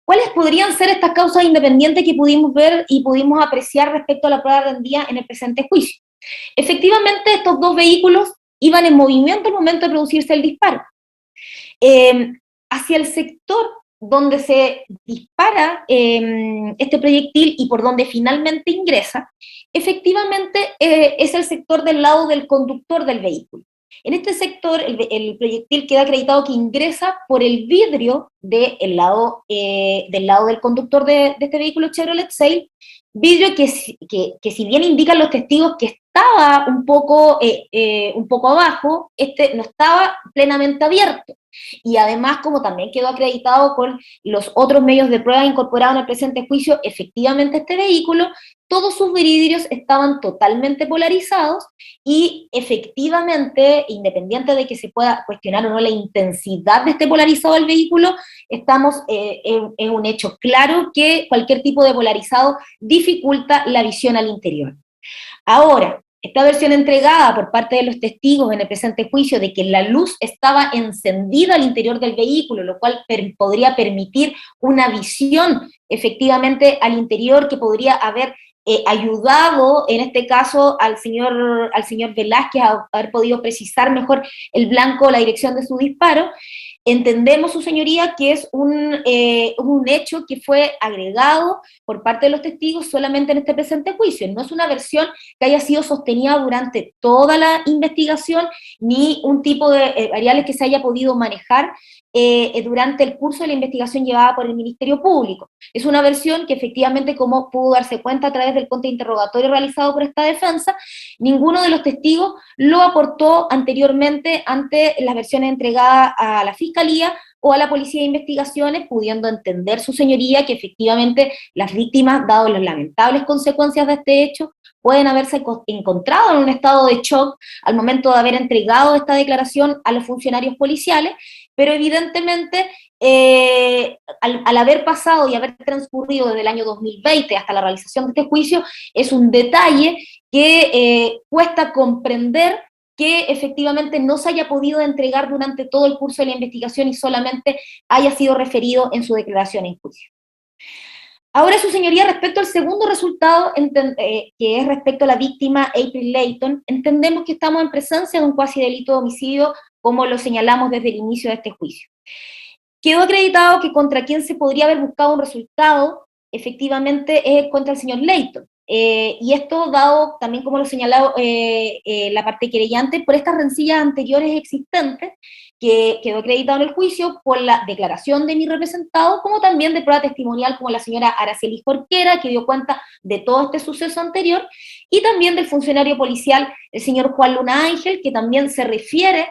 ¿Cuáles podrían ser estas causas independientes que pudimos ver y pudimos apreciar respecto a la prueba rendida en el presente juicio? Efectivamente, estos dos vehículos iban en movimiento al momento de producirse el disparo. Hacia el sector donde se dispara este proyectil y por donde finalmente ingresa, efectivamente es el sector del lado del conductor del vehículo. En este sector, el proyectil queda acreditado que ingresa por el vidrio del lado del conductor de este vehículo Chevrolet Sail, vidrio que si bien indican los testigos que estaba un poco abajo, no estaba plenamente abierto. Y además, como también quedó acreditado con los otros medios de prueba incorporados en el presente juicio, efectivamente este vehículo, todos sus vidrios estaban totalmente polarizados y efectivamente, independiente de que se pueda cuestionar o no la intensidad de este polarizado del vehículo, estamos en un hecho claro que cualquier tipo de polarizado dificulta la visión al interior. Ahora, esta versión entregada por parte de los testigos en el presente juicio de que la luz estaba encendida al interior del vehículo, lo cual podría permitir una visión efectivamente al interior que podría haber ayudado, en este caso, al señor Velázquez a haber podido precisar mejor el blanco o la dirección de su disparo. Entendemos, su señoría, que es un hecho que fue agregado por parte de los testigos solamente en este presente juicio. No es una versión que haya sido sostenida durante toda la investigación, ni un tipo de variables que se haya podido manejar durante el curso de la investigación llevada por el Ministerio Público. Es una versión que efectivamente, como pudo darse cuenta a través del contrainterrogatorio realizado por esta defensa, ninguno de los testigos lo aportó anteriormente ante las versiones entregadas a la Fiscalía o a la Policía de Investigaciones, pudiendo entender, su señoría, que efectivamente las víctimas, dado las lamentables consecuencias de este hecho, pueden haberse encontrado en un estado de shock al momento de haber entregado esta declaración a los funcionarios policiales, pero evidentemente al haber pasado y haber transcurrido desde el año 2020 hasta la realización de este juicio, es un detalle que cuesta comprender que efectivamente no se haya podido entregar durante todo el curso de la investigación y solamente haya sido referido en su declaración en juicio. Ahora, su señoría, respecto al segundo resultado, que es respecto a la víctima April Leyton, entendemos que estamos en presencia de un cuasi delito de homicidio, como lo señalamos desde el inicio de este juicio. Quedó acreditado que contra quien se podría haber buscado un resultado, efectivamente, es contra el señor Leyton. Y esto dado también, como lo señalaba la parte querellante, por estas rencillas anteriores existentes, que quedó acreditado en el juicio por la declaración de mi representado, como también de prueba testimonial como la señora Araceli Jorquera, que dio cuenta de todo este suceso anterior, y también del funcionario policial, el señor Juan Luna Ángel, que también se refiere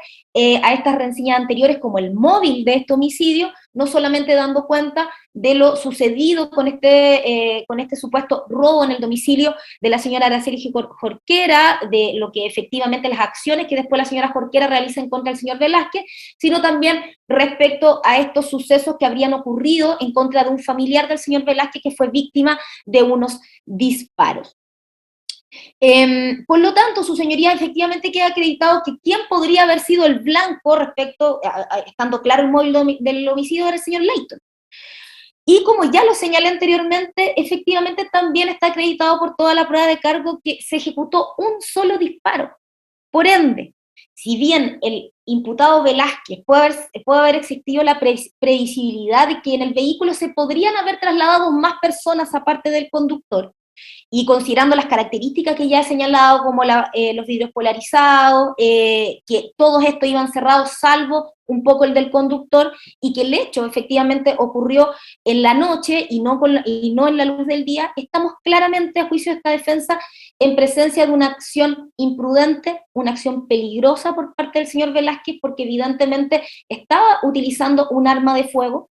a estas rencillas anteriores como el móvil de este homicidio, no solamente dando cuenta de lo sucedido con este supuesto robo en el domicilio de la señora Araceli Jorquera, de lo que efectivamente las acciones que después la señora Jorquera realiza en contra del señor Velázquez, sino también respecto a estos sucesos que habrían ocurrido en contra de un familiar del señor Velázquez que fue víctima de unos disparos. Por lo tanto, su señoría, efectivamente queda acreditado que quien podría haber sido el blanco respecto, estando claro el móvil del homicidio, era el señor Leyton. Y como ya lo señalé anteriormente, efectivamente también está acreditado por toda la prueba de cargo que se ejecutó un solo disparo. Por ende, si bien el imputado Velázquez puede haber existido la previsibilidad de que en el vehículo se podrían haber trasladado más personas aparte del conductor, y considerando las características que ya he señalado, como los vidrios polarizados, que todos estos iban cerrados, salvo un poco el del conductor, y que el hecho efectivamente ocurrió en la noche y no en la luz del día, estamos claramente, a juicio de esta defensa, en presencia de una acción imprudente, una acción peligrosa por parte del señor Velázquez, porque evidentemente estaba utilizando un arma de fuego,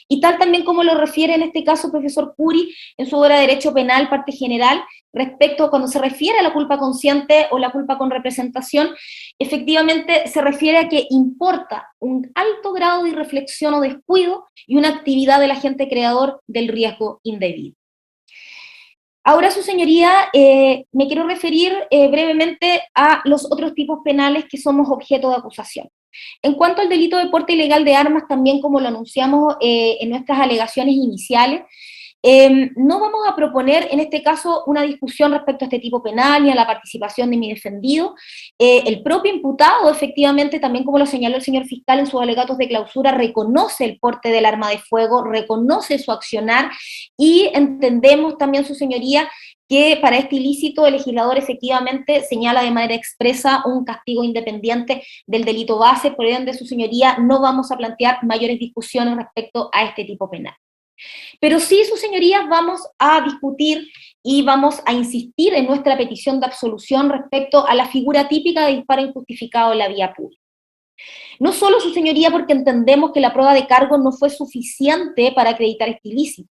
y tal también como lo refiere en este caso el profesor Curi en su obra de Derecho Penal, parte general, respecto a cuando se refiere a la culpa consciente o la culpa con representación, efectivamente se refiere a que importa un alto grado de irreflexión o descuido y una actividad del agente creador del riesgo indebido. Ahora, su señoría, me quiero referir brevemente a los otros tipos penales que somos objeto de acusación. En cuanto al delito de porte ilegal de armas, también como lo anunciamos en nuestras alegaciones iniciales, no vamos a proponer en este caso una discusión respecto a este tipo penal ni a la participación de mi defendido. El propio imputado, efectivamente, también como lo señaló el señor fiscal en sus alegatos de clausura, reconoce el porte del arma de fuego, reconoce su accionar, y entendemos también, su señoría, que para este ilícito el legislador efectivamente señala de manera expresa un castigo independiente del delito base, por ende, su señoría, no vamos a plantear mayores discusiones respecto a este tipo penal. Pero sí, sus señorías, vamos a discutir y vamos a insistir en nuestra petición de absolución respecto a la figura típica de disparo injustificado en la vía pública. No solo, su señoría, porque entendemos que la prueba de cargo no fue suficiente para acreditar este ilícito,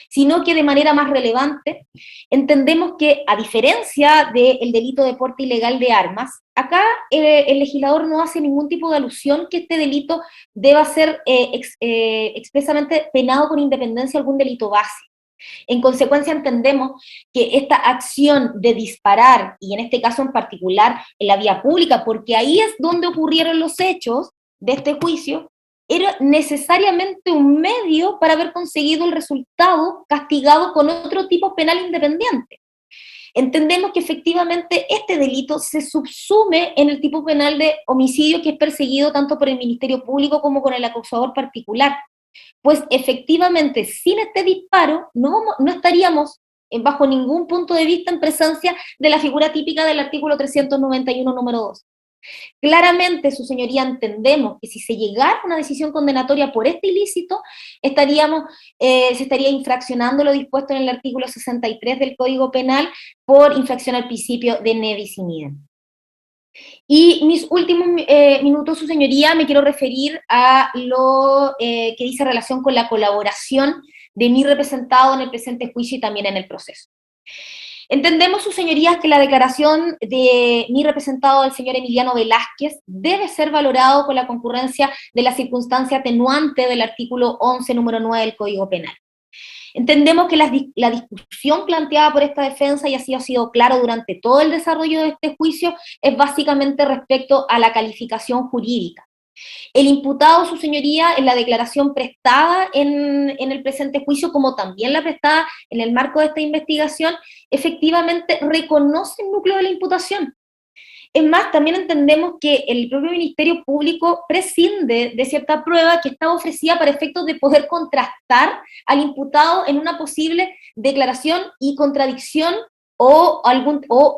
sino que de manera más relevante, entendemos que, a diferencia del delito de porte ilegal de armas, acá el legislador no hace ningún tipo de alusión que este delito deba ser expresamente penado con independencia de algún delito base. En consecuencia, entendemos que esta acción de disparar, y en este caso en particular en la vía pública, porque ahí es donde ocurrieron los hechos de este juicio, era necesariamente un medio para haber conseguido el resultado castigado con otro tipo penal independiente. Entendemos que efectivamente este delito se subsume en el tipo penal de homicidio, que es perseguido tanto por el Ministerio Público como por el acusador particular. Pues efectivamente, sin este disparo, no estaríamos bajo ningún punto de vista en presencia de la figura típica del artículo 391, número 2. Claramente, su señoría, entendemos que si se llegara a una decisión condenatoria por este ilícito, se estaría infraccionando lo dispuesto en el artículo 63 del Código Penal por infracción al principio de ne bis in idem. Y mis últimos minutos, su señoría, me quiero referir a lo que dice relación con la colaboración de mi representado en el presente juicio y también en el proceso. Entendemos, sus señorías, que la declaración de mi representado, el señor Emiliano Velázquez, debe ser valorado con la concurrencia de la circunstancia atenuante del artículo 11, número 9 del Código Penal. Entendemos que la discusión planteada por esta defensa, y así ha sido claro durante todo el desarrollo de este juicio, es básicamente respecto a la calificación jurídica. El imputado, su señoría, en la declaración prestada en el presente juicio, como también la prestada en el marco de esta investigación, efectivamente reconoce el núcleo de la imputación. Es más, también entendemos que el propio Ministerio Público prescinde de cierta prueba que estaba ofrecida para efectos de poder contrastar al imputado en una posible declaración y contradicción, o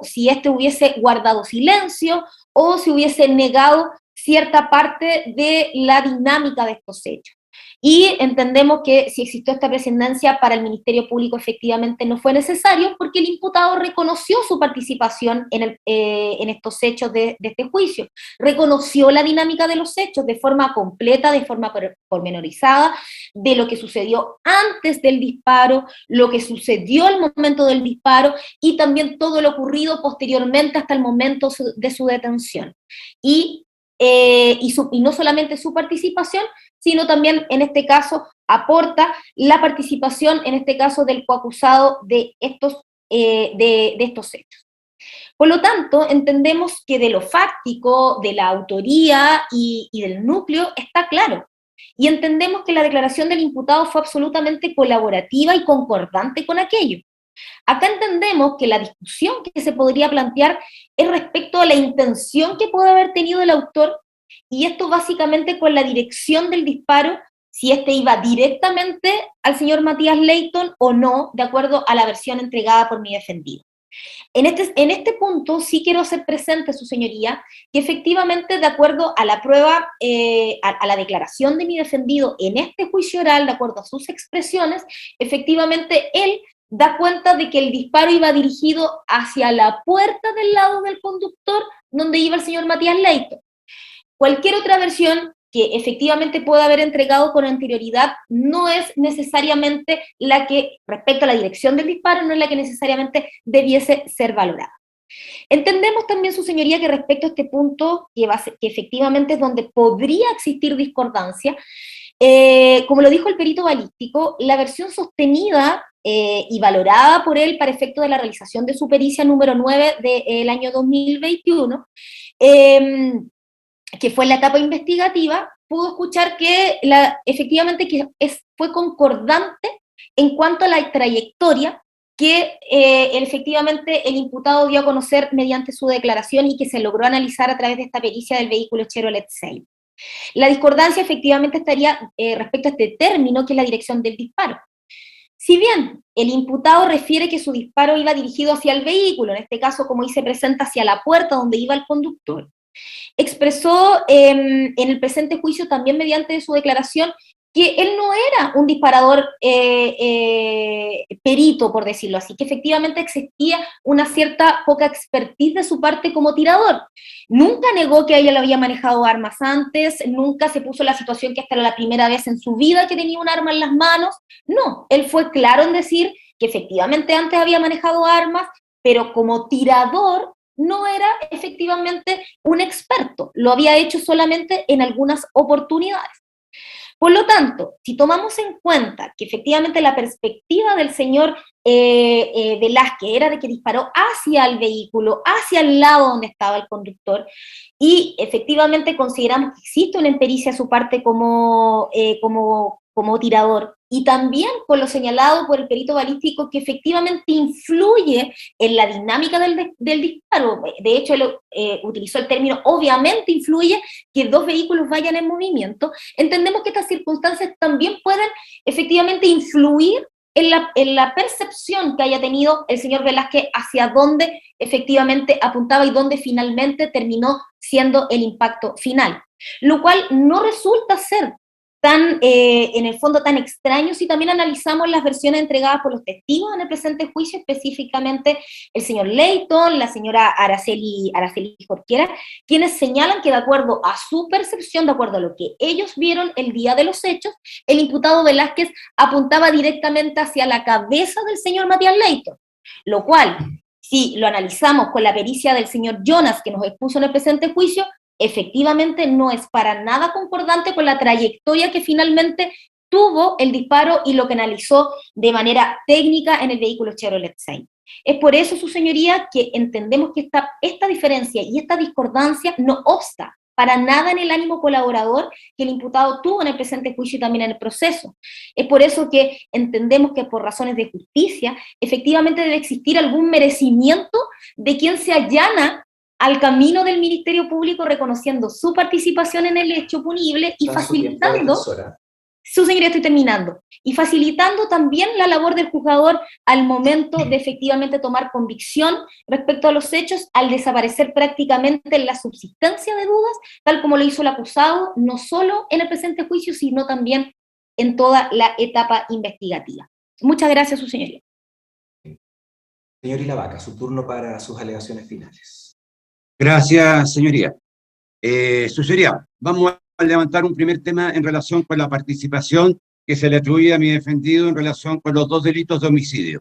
si éste hubiese guardado silencio, o si hubiese negado cierta parte de la dinámica de estos hechos. Y entendemos que si existió esta prescindencia para el Ministerio Público, efectivamente no fue necesario, porque el imputado reconoció su participación en estos hechos de este juicio, reconoció la dinámica de los hechos de forma completa, de forma pormenorizada, de lo que sucedió antes del disparo, lo que sucedió al momento del disparo, y también todo lo ocurrido posteriormente hasta el momento de su detención. Y no solamente su participación, sino también, en este caso, aporta la participación, en este caso, del coacusado de estos hechos. Por lo tanto, entendemos que de lo fáctico, de la autoría y del núcleo está claro. Y entendemos que la declaración del imputado fue absolutamente colaborativa y concordante con aquello. Acá entendemos que la discusión que se podría plantear es respecto a la intención que puede haber tenido el autor, y esto básicamente con la dirección del disparo, si este iba directamente al señor Matías Leyton o no, de acuerdo a la versión entregada por mi defendido. En este punto sí quiero hacer presente, su señoría, que efectivamente de acuerdo a la prueba, a la declaración de mi defendido en este juicio oral, de acuerdo a sus expresiones, efectivamente él da cuenta de que el disparo iba dirigido hacia la puerta del lado del conductor donde iba el señor Matías Leyton. Cualquier otra versión que efectivamente pueda haber entregado con anterioridad no es necesariamente la que, respecto a la dirección del disparo, no es la que necesariamente debiese ser valorada. Entendemos también, su señoría, que respecto a este punto, que efectivamente es donde podría existir discordancia, como lo dijo el perito balístico, la versión sostenida y valorada por él para efecto de la realización de su pericia número 9 del año 2021, que fue en la etapa investigativa, pudo escuchar que efectivamente fue concordante en cuanto a la trayectoria que efectivamente el imputado dio a conocer mediante su declaración y que se logró analizar a través de esta pericia del vehículo Chevrolet Sail. La discordancia efectivamente estaría respecto a este término, que es la dirección del disparo. Si bien el imputado refiere que su disparo iba dirigido hacia el vehículo, en este caso, como dice, presenta hacia la puerta donde iba el conductor, expresó en el presente juicio también mediante su declaración que él no era un disparador perito, por decirlo así, que efectivamente existía una cierta poca expertise de su parte como tirador. Nunca negó que ella lo había manejado armas antes, nunca se puso en la situación que esta era la primera vez en su vida que tenía un arma en las manos. No, él fue claro en decir que efectivamente antes había manejado armas, pero como tirador no era efectivamente un experto, lo había hecho solamente en algunas oportunidades. Por lo tanto, si tomamos en cuenta que efectivamente la perspectiva del señor Velázquez era de que disparó hacia el vehículo, hacia el lado donde estaba el conductor, y efectivamente consideramos que existe una impericia a su parte como tirador, y también con lo señalado por el perito balístico, que efectivamente influye en la dinámica del disparo. De hecho, él utilizó el término obviamente influye que dos vehículos vayan en movimiento. Entendemos que estas circunstancias también pueden efectivamente influir en la percepción que haya tenido el señor Velázquez hacia dónde efectivamente apuntaba y dónde finalmente terminó siendo el impacto final, lo cual no resulta ser en el fondo tan extraño si también analizamos las versiones entregadas por los testigos en el presente juicio, específicamente el señor Leyton, la señora Araceli Jorquera, quienes señalan que de acuerdo a su percepción, de acuerdo a lo que ellos vieron el día de los hechos, el imputado Velázquez apuntaba directamente hacia la cabeza del señor Matías Leyton, lo cual, si lo analizamos con la pericia del señor Jonas que nos expuso en el presente juicio, efectivamente no es para nada concordante con la trayectoria que finalmente tuvo el disparo y lo que analizó de manera técnica en el vehículo Chevrolet Sail. Es por eso, su señoría, que entendemos que esta diferencia y esta discordancia no obsta para nada en el ánimo colaborador que el imputado tuvo en el presente juicio y también en el proceso. Es por eso que entendemos que por razones de justicia, efectivamente debe existir algún merecimiento de quien se allana al camino del Ministerio Público reconociendo su participación en el hecho punible y facilitando, su señoría, estoy terminando, y facilitando también la labor del juzgador al momento de efectivamente tomar convicción respecto a los hechos, al desaparecer prácticamente la subsistencia de dudas, tal como lo hizo el acusado, no solo en el presente juicio, sino también en toda la etapa investigativa. Muchas gracias, su señoría. Señor Ilavaca, su turno para sus alegaciones finales. Gracias, señoría. Su señoría, vamos a levantar un primer tema en relación con la participación que se le atribuye a mi defendido en relación con los dos delitos de homicidio.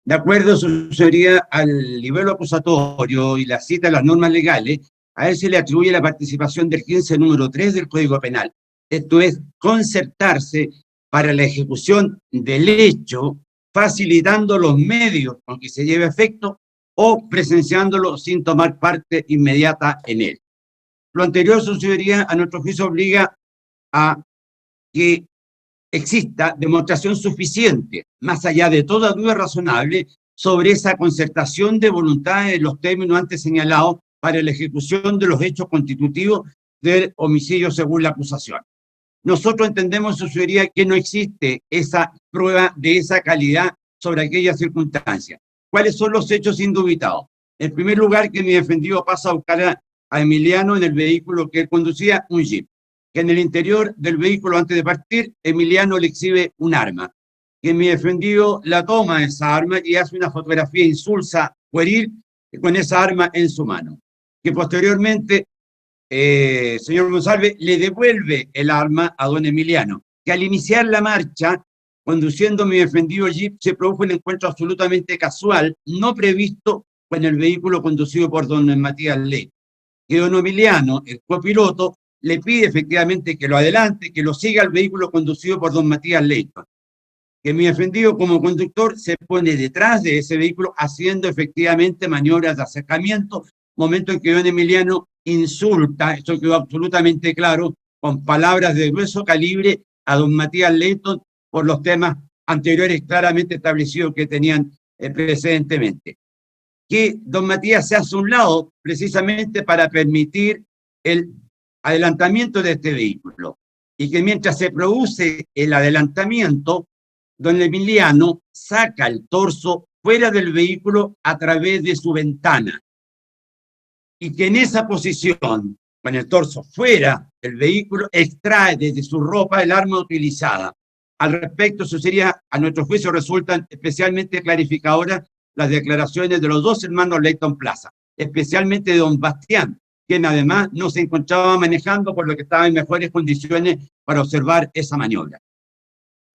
De acuerdo, su señoría, al libelo acusatorio y la cita de las normas legales, a él se le atribuye la participación del 15 número 3 del Código Penal. Esto es, concertarse para la ejecución del hecho, facilitando los medios con que se lleve a efecto o presenciándolo sin tomar parte inmediata en él. Lo anterior, su señoría, a nuestro juicio obliga a que exista demostración suficiente, más allá de toda duda razonable, sobre esa concertación de voluntades en los términos antes señalados para la ejecución de los hechos constitutivos del homicidio según la acusación. Nosotros entendemos, su señoría, que no existe esa prueba de esa calidad sobre aquella circunstancia. ¿Cuáles son los hechos indubitados? En primer lugar, que mi defendido pasa a buscar a Emiliano en el vehículo que él conducía, un Jeep. Que en el interior del vehículo, antes de partir, Emiliano le exhibe un arma. Que mi defendido la toma esa arma y hace una fotografía insulsa, pueril, con esa arma en su mano. Que posteriormente, señor González, le devuelve el arma a don Emiliano. Que al iniciar la marcha, conduciendo mi defendido Jeep, se produjo un encuentro absolutamente casual, no previsto con el vehículo conducido por don Matías Ley. Que don Emiliano, el copiloto, le pide efectivamente que lo adelante, que lo siga el vehículo conducido por don Matías Leighton. Que mi defendido como conductor se pone detrás de ese vehículo haciendo efectivamente maniobras de acercamiento, momento en que don Emiliano insulta, esto quedó absolutamente claro, con palabras de grueso calibre a don Matías Leighton por los temas anteriores claramente establecidos que tenían precedentemente. Que don Matías se hace a un lado precisamente para permitir el adelantamiento de este vehículo. Y que mientras se produce el adelantamiento, don Emiliano saca el torso fuera del vehículo a través de su ventana. Y que en esa posición, con el torso fuera del vehículo, extrae desde su ropa el arma utilizada. Al respecto, eso sería, a nuestro juicio, resultan especialmente clarificadoras las declaraciones de los dos hermanos Leighton Plaza, especialmente de don Bastián, quien además no se encontraba manejando, por lo que estaba en mejores condiciones para observar esa maniobra.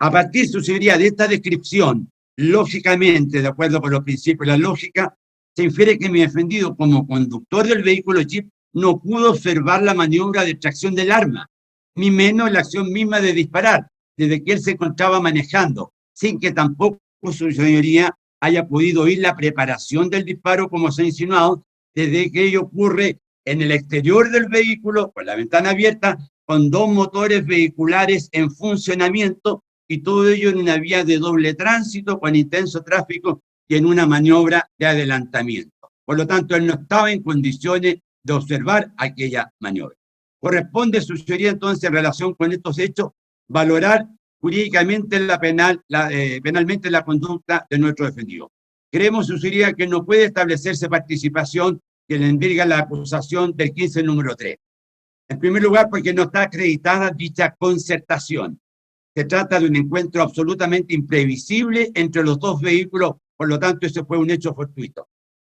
A partir, sucedería de esta descripción, lógicamente, de acuerdo con los principios de la lógica, se infiere que mi defendido, como conductor del vehículo Jeep, no pudo observar la maniobra de extracción del arma, ni menos la acción misma de disparar, desde que él se encontraba manejando, sin que tampoco su señoría haya podido oír la preparación del disparo, como se ha insinuado, desde que ello ocurre en el exterior del vehículo, con la ventana abierta, con dos motores vehiculares en funcionamiento, y todo ello en una vía de doble tránsito, con intenso tráfico y en una maniobra de adelantamiento. Por lo tanto, él no estaba en condiciones de observar aquella maniobra. Corresponde, su señoría, entonces, en relación con estos hechos, valorar jurídicamente penalmente la conducta de nuestro defendido. Creemos, su señoría, que no puede establecerse participación que le envirga la acusación del 15 número 3. En primer lugar, porque no está acreditada dicha concertación. Se trata de un encuentro absolutamente imprevisible entre los dos vehículos, por lo tanto, ese fue un hecho fortuito.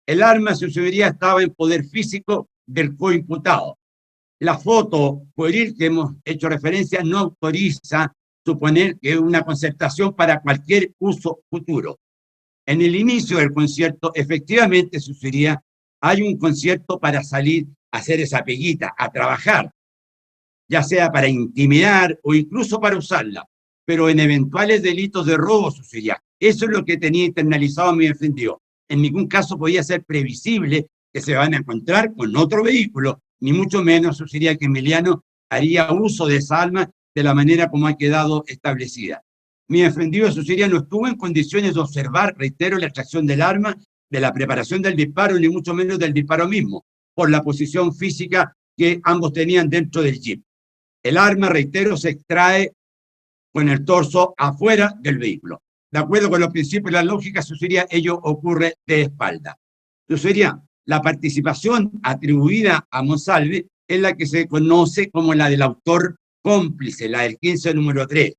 El arma, su señoría, estaba en poder físico del coimputado. La foto pueril que hemos hecho referencia no autoriza suponer que es una concertación para cualquier uso futuro. En el inicio del concierto, efectivamente, sucedería, hay un concierto para salir a hacer esa peguita, a trabajar, ya sea para intimidar o incluso para usarla, pero en eventuales delitos de robo sucedería. Eso es lo que tenía internalizado mi defendido. En ningún caso podía ser previsible que se van a encontrar con otro vehículo, ni mucho menos sucedería que Emiliano haría uso de esa arma de la manera como ha quedado establecida. Mi defendido sucedería no estuvo en condiciones de observar, reitero, la extracción del arma, de la preparación del disparo, ni mucho menos del disparo mismo, por la posición física que ambos tenían dentro del Jeep. El arma, reitero, se extrae con el torso afuera del vehículo. De acuerdo con los principios de la lógica, sucedería, ello ocurre de espalda. Sucedería, la participación atribuida a Monsalve es la que se conoce como la del autor cómplice, la del 15 número 3,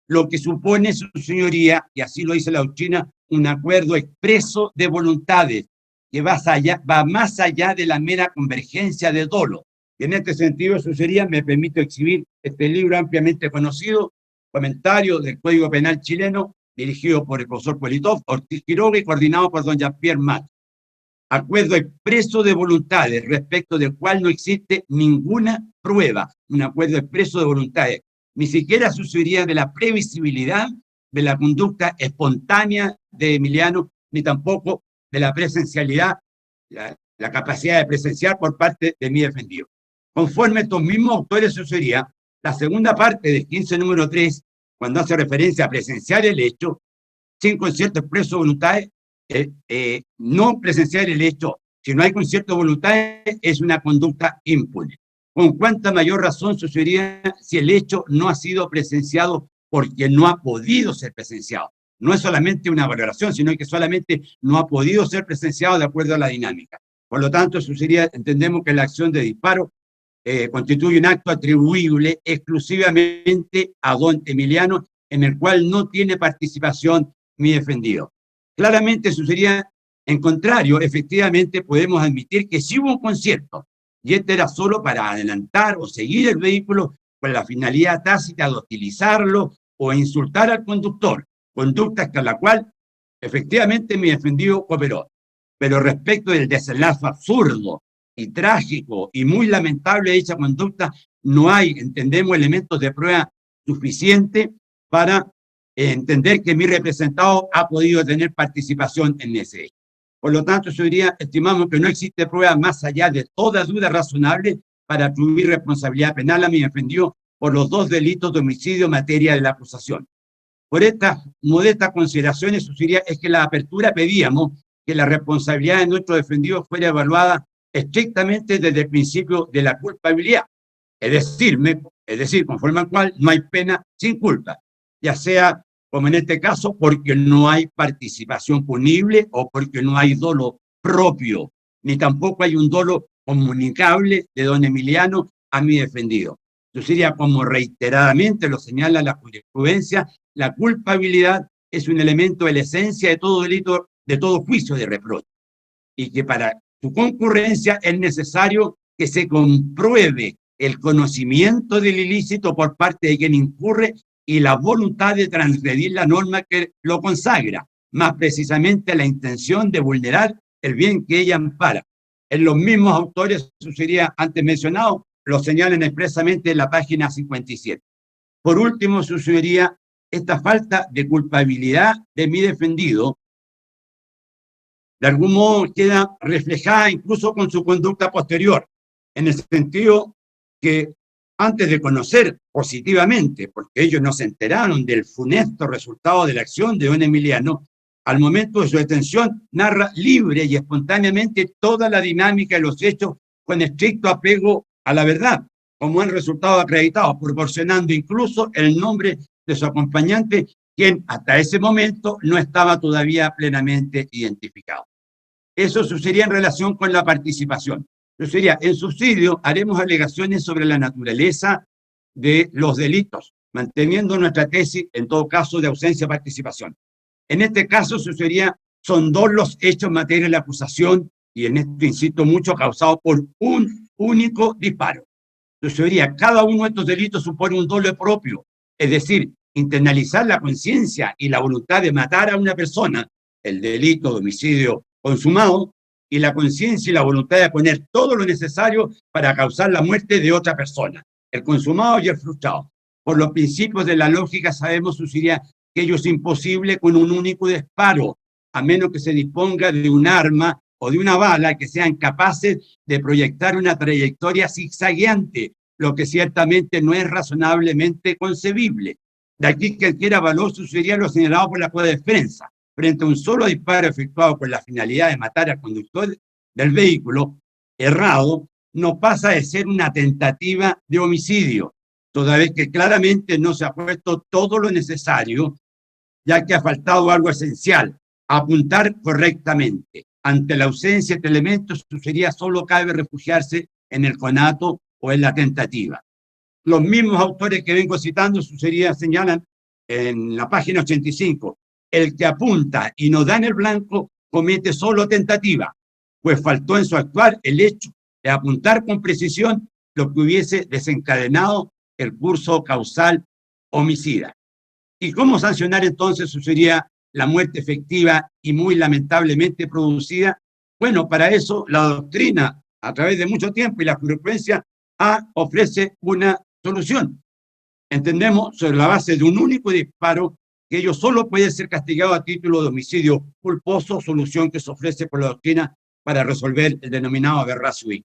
lo que supone, su señoría, y así lo dice la doctrina, un acuerdo expreso de voluntades que va más allá de la mera convergencia de dolo. Y en este sentido, su señoría, me permito exhibir este libro ampliamente conocido, Comentario del Código Penal chileno, dirigido por el profesor Politov, Ortiz Quiroga y coordinado por don Jean-Pierre Mat. Acuerdo expreso de voluntades, respecto del cual no existe ninguna prueba, un acuerdo expreso de voluntades, ni siquiera sucedería de la previsibilidad de la conducta espontánea de Emiliano, ni tampoco de la presencialidad, la capacidad de presenciar por parte de mi defendido. Conforme a estos mismos autores, sucedería, la segunda parte del 15 número 3, cuando hace referencia a presenciar el hecho, sin concierto expreso de voluntades, no presenciar el hecho, si no hay concierto de voluntades, es una conducta impune. Con cuánta mayor razón sucedería si el hecho no ha sido presenciado porque no ha podido ser presenciado. No es solamente una valoración, sino que solamente no ha podido ser presenciado de acuerdo a la dinámica. Por lo tanto, eso sería, entendemos que la acción de disparo constituye un acto atribuible exclusivamente a don Emiliano, en el cual no tiene participación mi defendido. Claramente eso sería en contrario. Efectivamente podemos admitir que sí hubo un concierto, y este era solo para adelantar o seguir el vehículo con la finalidad tácita de hostilizarlo o insultar al conductor, conducta con la cual efectivamente mi defendido cooperó. Pero respecto del desenlace absurdo y trágico y muy lamentable de dicha conducta, no hay, entendemos, elementos de prueba suficiente para entender que mi representado ha podido tener participación en ese hecho. Por lo tanto, yo diría, estimamos que no existe prueba más allá de toda duda razonable para atribuir responsabilidad penal a mi defendido por los 2 delitos de homicidio en materia de la acusación. Por estas modestas consideraciones, sugería es que la apertura pedíamos que la responsabilidad de nuestro defendido fuera evaluada estrictamente desde el principio de la culpabilidad. Es decir, conforme al cual no hay pena sin culpa, ya sea, como en este caso, porque no hay participación punible o porque no hay dolo propio, ni tampoco hay un dolo comunicable de don Emiliano a mi defendido. Yo diría, como reiteradamente lo señala la jurisprudencia, la culpabilidad es un elemento de la esencia de todo delito, de todo juicio de reproche, y que para su concurrencia es necesario que se compruebe el conocimiento del ilícito por parte de quien incurre y la voluntad de transgredir la norma que lo consagra, más precisamente la intención de vulnerar el bien que ella ampara. En los mismos autores, sugería antes mencionado, lo señalan expresamente en la página 57. Por último, sugeriría esta falta de culpabilidad de mi defendido, de algún modo queda reflejada incluso con su conducta posterior, en el sentido que antes de conocer positivamente, porque ellos no se enteraron del funesto resultado de la acción de don Emiliano, al momento de su detención narra libre y espontáneamente toda la dinámica de los hechos con estricto apego a la verdad, como han resultado acreditados, proporcionando incluso el nombre de su acompañante, quien hasta ese momento no estaba todavía plenamente identificado. Eso sucedería en relación con la participación. Sucedería, en subsidio haremos alegaciones sobre la naturaleza de los delitos, manteniendo nuestra tesis, en todo caso, de ausencia de participación. En este caso sucedería, son 2 los hechos en materia de la acusación, y en esto insisto mucho, causados por un único disparo. Sucedería, cada uno de estos delitos supone un dolo propio, es decir, internalizar la conciencia y la voluntad de matar a una persona, el delito de homicidio consumado, y la conciencia y la voluntad de poner todo lo necesario para causar la muerte de otra persona, el consumado y el frustrado. Por los principios de la lógica sabemos, sucedería, que ello es imposible con un único disparo, a menos que se disponga de un arma o de una bala que sean capaces de proyectar una trayectoria zigzagueante, lo que ciertamente no es razonablemente concebible. De aquí que cualquier valor sucedería lo señalado por la Juez de Defensa. Frente a un solo disparo efectuado con la finalidad de matar al conductor del vehículo errado, no pasa de ser una tentativa de homicidio, toda vez que claramente no se ha puesto todo lo necesario, ya que ha faltado algo esencial, apuntar correctamente. Ante la ausencia de elementos, sucedería solo cabe refugiarse en el conato o en la tentativa. Los mismos autores que vengo citando sucedería, señalan en la página 85, el que apunta y no da en el blanco comete solo tentativa, pues faltó en su actuar el hecho de apuntar con precisión lo que hubiese desencadenado el curso causal homicida. ¿Y cómo sancionar entonces sucedería la muerte efectiva y muy lamentablemente producida? Bueno, para eso la doctrina, a través de mucho tiempo, y la jurisprudencia ofrece una solución. Entendemos, sobre la base de un único disparo, que ello solo puede ser castigado a título de homicidio culposo, solución que se ofrece por la doctrina para resolver el denominado aberratio ictus.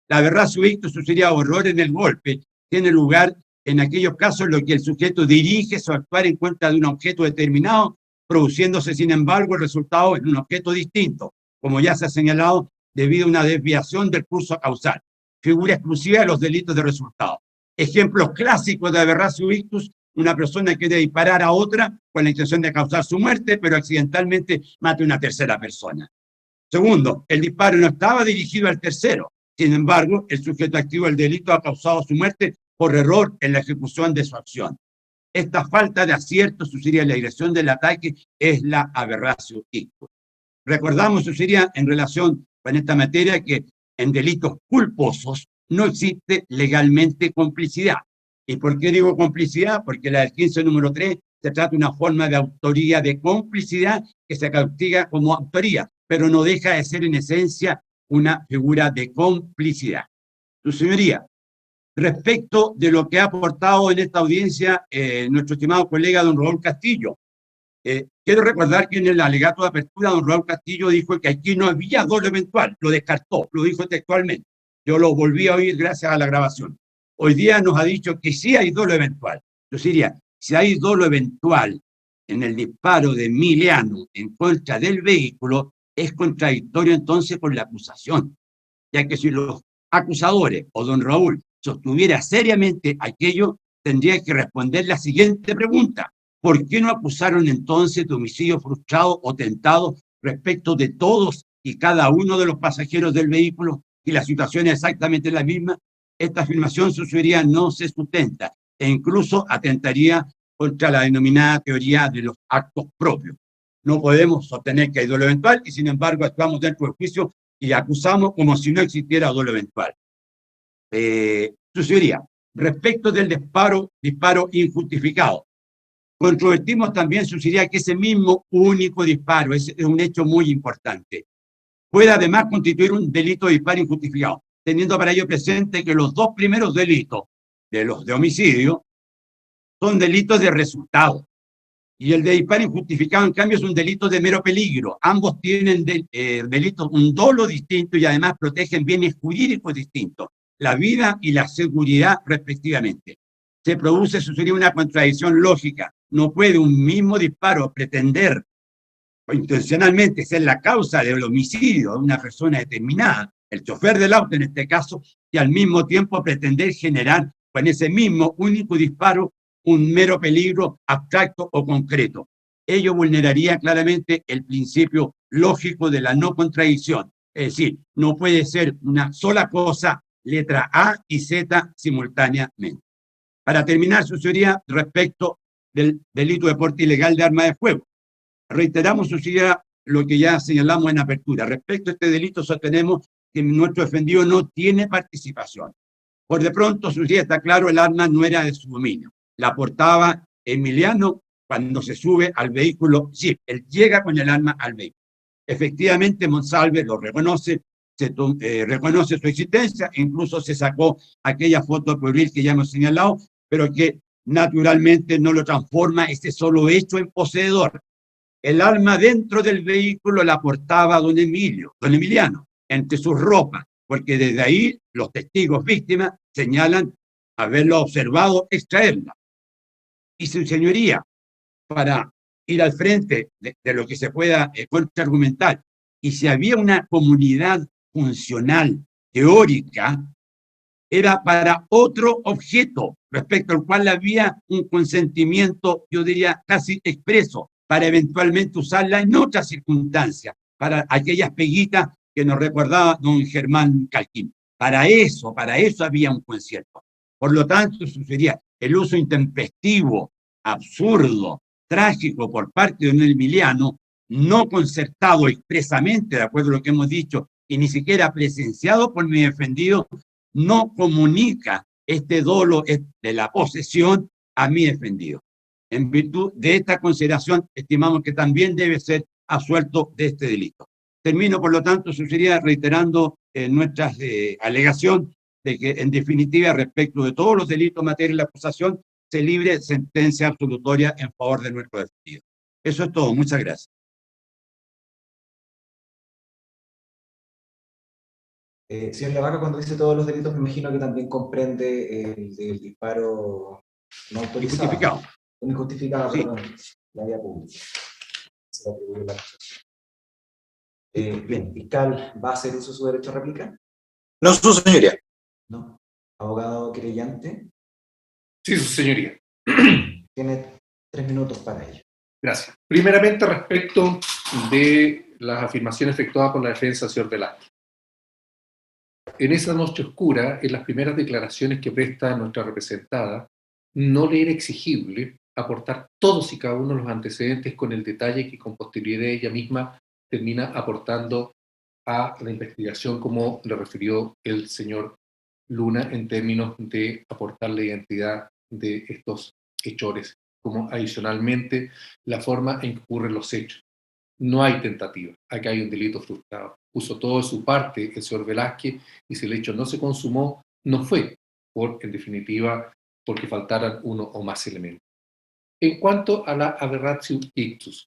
La aberratio ictus sucedería horror en el golpe, tiene lugar en aquellos casos en los que el sujeto dirige su actuar en contra de un objeto determinado, produciéndose, sin embargo, el resultado en un objeto distinto, como ya se ha señalado, debido a una desviación del curso causal, figura exclusiva de los delitos de resultado. Ejemplos clásicos de aberratio ictus Una persona quiere disparar a otra con la intención de causar su muerte, pero accidentalmente mata a una tercera persona. Segundo, el disparo no estaba dirigido al tercero. Sin embargo, el sujeto activo del delito ha causado su muerte por error en la ejecución de su acción. Esta falta de acierto, sucedería en la dirección del ataque, es la aberratio ictus. Recordamos, sucedería en relación con esta materia, que en delitos culposos no existe legalmente complicidad. ¿Y por qué digo complicidad? Porque la del 15 número 3 se trata de una forma de autoría de complicidad que se castiga como autoría, pero no deja de ser en esencia una figura de complicidad. Su señoría, respecto de lo que ha aportado en esta audiencia nuestro estimado colega don Raúl Castillo, quiero recordar que en el alegato de apertura don Raúl Castillo dijo que aquí no había dolo eventual, lo descartó, lo dijo textualmente. Yo lo volví a oír gracias a la grabación. Hoy día nos ha dicho que sí hay dolo eventual. Yo diría, si hay dolo eventual en el disparo de Emiliano en contra del vehículo, es contradictorio entonces con la acusación, ya que si los acusadores o don Raúl sostuviera seriamente aquello, tendría que responder la siguiente pregunta: ¿por qué no acusaron entonces de homicidio frustrado o tentado respecto de todos y cada uno de los pasajeros del vehículo? Y la situación es exactamente la misma. Esta afirmación, su señoría, no se sustenta e incluso atentaría contra la denominada teoría de los actos propios. No podemos sostener que hay dolo eventual y sin embargo actuamos dentro del juicio y acusamos como si no existiera dolo eventual. Su señoría, respecto del disparo injustificado, controvertimos también, su señoría, que ese mismo único disparo es un hecho muy importante. Puede además constituir un delito de disparo injustificado, teniendo para ello presente que los dos primeros delitos, de los de homicidio, son delitos de resultado. Y el de disparo injustificado, en cambio, es un delito de mero peligro. Ambos tienen delitos, un dolo distinto y además protegen bienes jurídicos distintos, la vida y la seguridad respectivamente. Se produce, eso sería una contradicción lógica. No puede un mismo disparo pretender o intencionalmente ser la causa del homicidio de una persona determinada, el chofer del auto en este caso, y al mismo tiempo pretender generar con ese mismo único disparo un mero peligro abstracto o concreto. Ello vulneraría claramente el principio lógico de la no contradicción. Es decir, no puede ser una sola cosa, letra A y Z simultáneamente. Para terminar, su señoría, respecto del delito de porte ilegal de arma de fuego, reiteramos, su señoría, lo que ya señalamos en apertura. Respecto a este delito, sostenemos que nuestro defendido no tiene participación. Por de pronto, su señoría, está claro, el arma no era de su dominio. La portaba Emiliano cuando se sube al vehículo Jeep. Él llega con el arma al vehículo. Efectivamente, Monsalve lo reconoce, reconoce su existencia, incluso se sacó aquella foto pueril que ya hemos señalado, pero que naturalmente no lo transforma ese solo hecho en poseedor. El arma dentro del vehículo la portaba don Emiliano, entre sus ropas, porque desde ahí los testigos víctimas señalan haberlo observado extraerla. Y su señoría, para ir al frente de lo que se pueda contraargumentar, y si había una comunidad funcional teórica, era para otro objeto, respecto al cual había un consentimiento, yo diría, casi expreso, para eventualmente usarla en otras circunstancias, para aquellas peguitas que nos recordaba don Germán Calquín. Para eso había un concierto. Por lo tanto, sucedería el uso intempestivo, absurdo, trágico por parte de don Emiliano, no concertado expresamente, de acuerdo a lo que hemos dicho, y ni siquiera presenciado por mi defendido, no comunica este dolo de la posesión a mi defendido. En virtud de esta consideración, estimamos que también debe ser absuelto de este delito. Termino, por lo tanto, sucedería reiterando nuestra alegación de que, en definitiva, respecto de todos los delitos en materia de la acusación, se libre sentencia absolutoria en favor de nuestro defendido. Eso es todo. Muchas gracias. Señor Lavaca, cuando dice todos los delitos, me imagino que también comprende el disparo no autorizado. Injustificado. Injustificado, Sí. perdón. La vía pública. Se le atribuye la acusación. Bien, fiscal, ¿va a hacer uso de su derecho a réplica? No, su señoría. No. Abogado querellante. Sí, su señoría. Tiene 3 minutos para ello. Gracias. Primeramente, respecto de las afirmaciones efectuadas por la defensa del señor Velázquez. En esa noche oscura, en las primeras declaraciones que presta nuestra representada, no le era exigible aportar todos y cada uno de los antecedentes con el detalle que con posterioridad ella misma termina aportando a la investigación, como le refirió el señor Luna, en términos de aportar la identidad de estos hechores, como adicionalmente la forma en que ocurren los hechos. No hay tentativa, acá hay un delito frustrado. Puso todo de su parte el señor Velázquez, y si el hecho no se consumó, no fue, en definitiva, porque faltaran uno o más elementos. En cuanto a la aberratio ictus,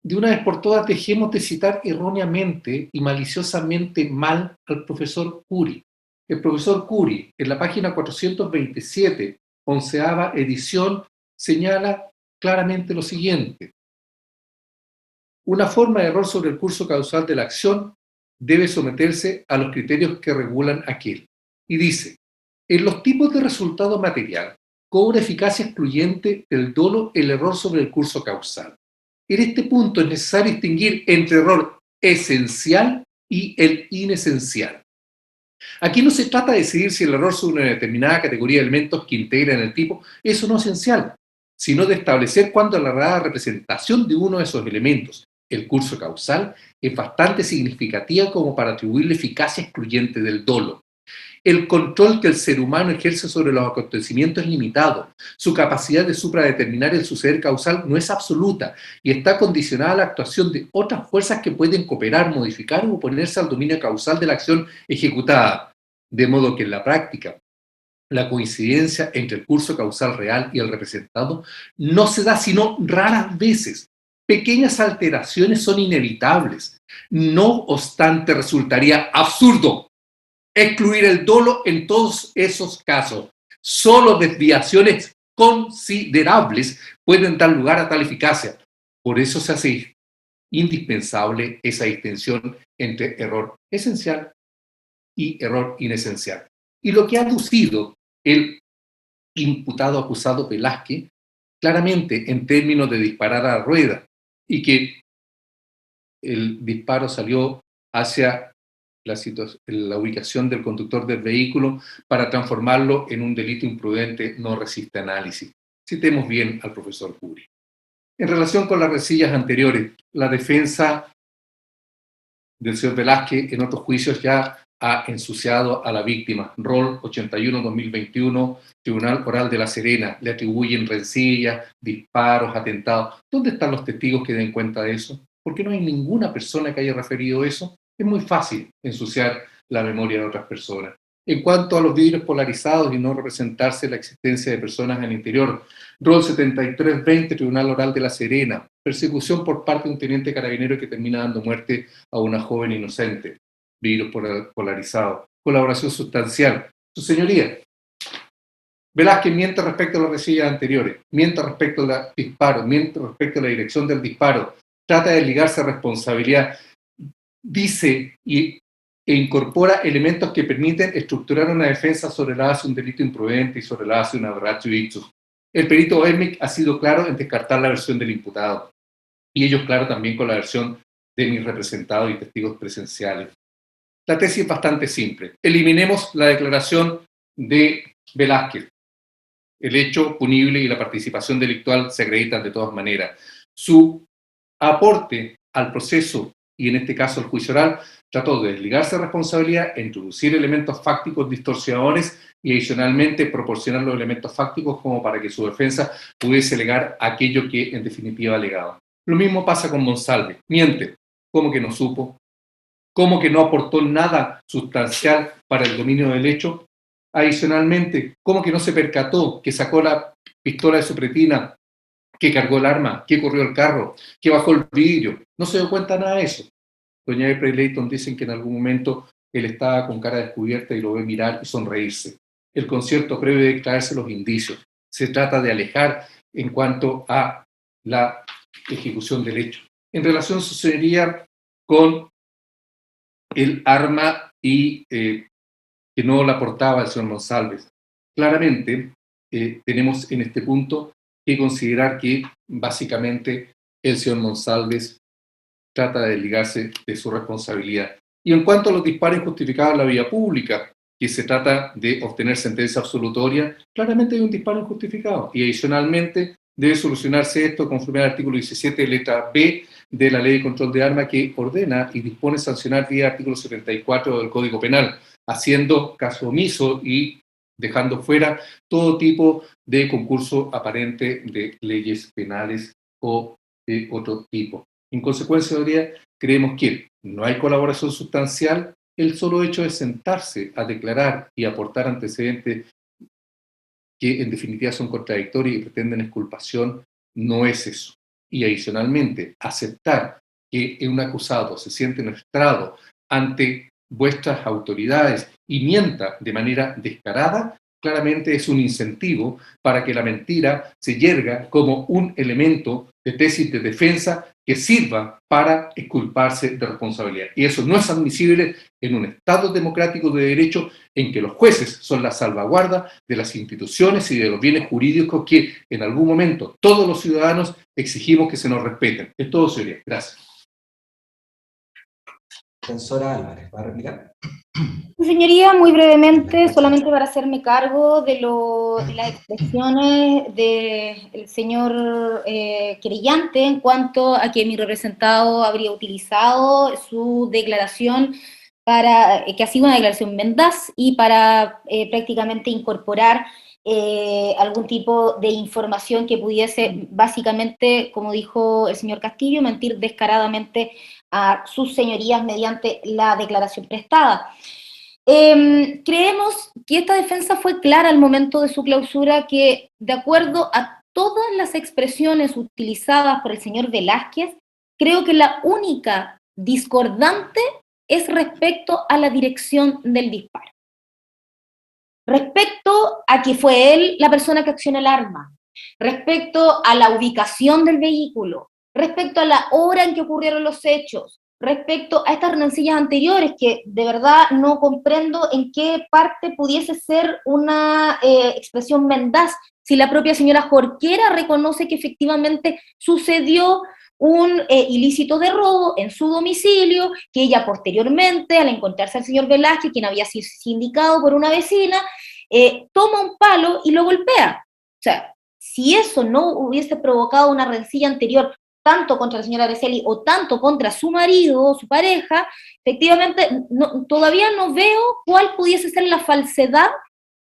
de una vez por todas dejemos de citar erróneamente y maliciosamente mal al profesor Curie. El profesor Curie, en la página 427, 11ª edición, señala claramente lo siguiente: una forma de error sobre el curso causal de la acción debe someterse a los criterios que regulan aquel. Y dice, en los tipos de resultado material, cobra eficacia excluyente del dolo el error sobre el curso causal. En este punto es necesario distinguir entre error esencial y el inesencial. Aquí no se trata de decidir si el error sobre una determinada categoría de elementos que integran el tipo es o no esencial, sino de establecer cuándo la errada representación de uno de esos elementos, el curso causal, es bastante significativa como para atribuirle eficacia excluyente del dolo. El control que el ser humano ejerce sobre los acontecimientos es limitado. Su capacidad de supradeterminar el suceder causal no es absoluta y está condicionada a la actuación de otras fuerzas que pueden cooperar, modificar o oponerse al dominio causal de la acción ejecutada. De modo que en la práctica, la coincidencia entre el curso causal real y el representado no se da sino raras veces. Pequeñas alteraciones son inevitables. No obstante, resultaría absurdo excluir el dolo en todos esos casos. Solo desviaciones considerables pueden dar lugar a tal eficacia. Por eso se hace indispensable esa distinción entre error esencial y error inesencial. Y lo que ha aducido el imputado acusado Velázquez, claramente en términos de disparar a la rueda, y que el disparo salió hacia la ubicación del conductor del vehículo para transformarlo en un delito imprudente, no resiste análisis. Citemos bien al profesor Curie. En relación con las resillas anteriores, la defensa del señor Velázquez en otros juicios ya ha ensuciado a la víctima. Rol 81-2021, Tribunal Oral de La Serena, le atribuyen rencillas, disparos, atentados. ¿Dónde están los testigos que den cuenta de eso? ¿Por qué no hay ninguna persona que haya referido eso? Es muy fácil ensuciar la memoria de otras personas. En cuanto a los vidrios polarizados y no representarse la existencia de personas en el interior, Rol 73-20, Tribunal Oral de La Serena, persecución por parte de un teniente carabinero que termina dando muerte a una joven inocente, vidrios polarizados, colaboración sustancial. Su señoría, Velázquez miente respecto a las resillas anteriores, miente respecto al disparo, miente respecto a la dirección del disparo, trata de ligarse a responsabilidad, dice e incorpora elementos que permiten estructurar una defensa sobre la base de un delito imprudente y sobre la base de una aberratio ictus. El perito Helmich ha sido claro en descartar la versión del imputado, y ellos claro también con la versión de mis representados y testigos presenciales. La tesis es bastante simple. Eliminemos la declaración de Velázquez. El hecho punible y la participación delictual se acreditan de todas maneras. Su aporte al proceso, y en este caso el juicio oral, trató de desligarse de responsabilidad, introducir elementos fácticos distorsionadores y adicionalmente proporcionar los elementos fácticos como para que su defensa pudiese alegar aquello que en definitiva alegaba. Lo mismo pasa con Monsalve. Miente. ¿Cómo que no supo? ¿Cómo que no aportó nada sustancial para el dominio del hecho? Adicionalmente, ¿cómo que no se percató que sacó la pistola de su pretina, que cargó el arma, que corrió el carro, que bajó el vidrio? No se dio cuenta nada de eso. Doña April Leighton dicen que en algún momento él estaba con cara descubierta y lo ve mirar y sonreírse. El concierto previo de extraerse los indicios. Se trata de alejar en cuanto a la ejecución del hecho. En relación sucedería con el arma y que no la portaba el señor Monsalve. Claramente tenemos en este punto que considerar que básicamente el señor Monsalves trata de desligarse de su responsabilidad. Y en cuanto a los disparos injustificados en la vía pública, que se trata de obtener sentencia absolutoria, claramente hay un disparo injustificado. Y adicionalmente debe solucionarse esto conforme al artículo 17, letra B, de la Ley de Control de Armas, que ordena y dispone sancionar vía artículo 74 del Código Penal, haciendo caso omiso y dejando fuera todo tipo de concurso aparente de leyes penales o de otro tipo. En consecuencia, creemos que no hay colaboración sustancial. El solo hecho de sentarse a declarar y aportar antecedentes que en definitiva son contradictorios y pretenden exculpación, no es eso. Y adicionalmente, aceptar que un acusado se siente estrado ante vuestras autoridades y mienta de manera descarada, claramente es un incentivo para que la mentira se yerga como un elemento de tesis de defensa que sirva para exculparse de responsabilidad. Y eso no es admisible en un Estado democrático de derecho en que los jueces son la salvaguarda de las instituciones y de los bienes jurídicos que en algún momento todos los ciudadanos exigimos que se nos respeten. Es todo, señoría. Gracias. Defensora Álvarez, ¿va a replicar? Señoría, muy brevemente, solamente para hacerme cargo de las expresiones del señor querellante en cuanto a que mi representado habría utilizado su declaración para que ha sido una declaración mendaz y para prácticamente incorporar algún tipo de información que pudiese básicamente, como dijo el señor Castillo, mentir descaradamente a sus señorías mediante la declaración prestada. Creemos que esta defensa fue clara al momento de su clausura, que de acuerdo a todas las expresiones utilizadas por el señor Velázquez, creo que la única discordante es respecto a la dirección del disparo. Respecto a que fue él la persona que accionó el arma, respecto a la ubicación del vehículo, respecto a la hora en que ocurrieron los hechos, respecto a estas rencillas anteriores, que de verdad no comprendo en qué parte pudiese ser una expresión mendaz, si la propia señora Jorquera reconoce que efectivamente sucedió un ilícito de robo en su domicilio, que ella posteriormente, al encontrarse al señor Velázquez, quien había sido sindicado por una vecina, toma un palo y lo golpea. O sea, si eso no hubiese provocado una rencilla anterior, tanto contra la señora Araceli o tanto contra su marido o su pareja, efectivamente todavía no veo cuál pudiese ser la falsedad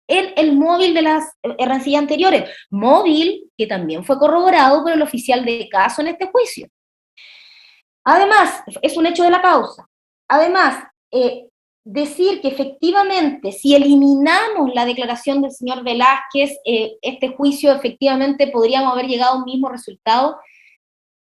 en el móvil de las rencillas anteriores, móvil que también fue corroborado por el oficial de caso en este juicio. Además, es un hecho de la causa. Además, decir que efectivamente, si eliminamos la declaración del señor Velázquez, este juicio efectivamente podríamos haber llegado a un mismo resultado.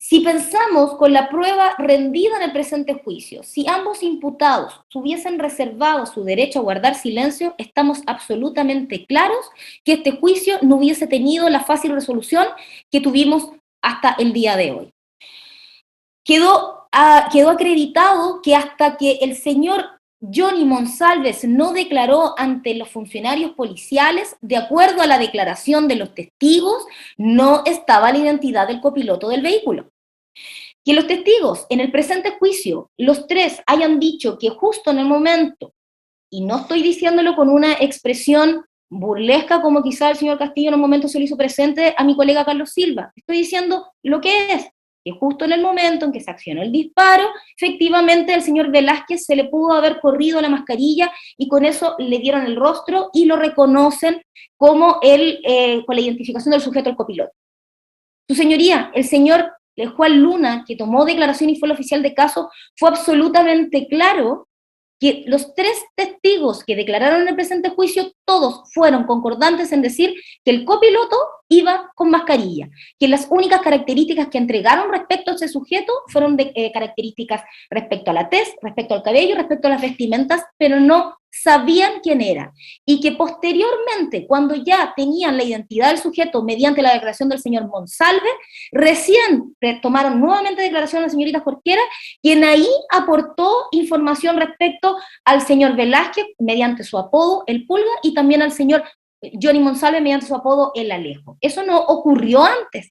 Si pensamos con la prueba rendida en el presente juicio, si ambos imputados hubiesen reservado su derecho a guardar silencio, estamos absolutamente claros que este juicio no hubiese tenido la fácil resolución que tuvimos hasta el día de hoy. Quedó acreditado que hasta que el señor Johnny Monsalves no declaró ante los funcionarios policiales, de acuerdo a la declaración de los testigos, no estaba la identidad del copiloto del vehículo. Que los testigos en el presente juicio, los tres, hayan dicho que justo en el momento, y no estoy diciéndolo con una expresión burlesca como quizá el señor Castillo en un momento se lo hizo presente a mi colega Carlos Silva, estoy diciendo lo que es, que justo en el momento en que se accionó el disparo, efectivamente al señor Velázquez se le pudo haber corrido la mascarilla y con eso le dieron el rostro y lo reconocen como con la identificación del sujeto, el copiloto. Su señoría, el señor Juan Luna, que tomó declaración y fue el oficial de caso, fue absolutamente claro que los tres testigos que declararon en el presente juicio, todos fueron concordantes en decir que el copiloto iba con mascarilla, que las únicas características que entregaron respecto a ese sujeto fueron de características respecto a la tez, respecto al cabello, respecto a las vestimentas, pero no sabían quién era, y que posteriormente, cuando ya tenían la identidad del sujeto mediante la declaración del señor Monsalve, recién tomaron nuevamente declaración de la señorita Jorquera, quien ahí aportó información respecto al señor Velázquez mediante su apodo, el Pulga, y también al señor Johnny Monsalve mediante su apodo El Alejo. Eso no ocurrió antes.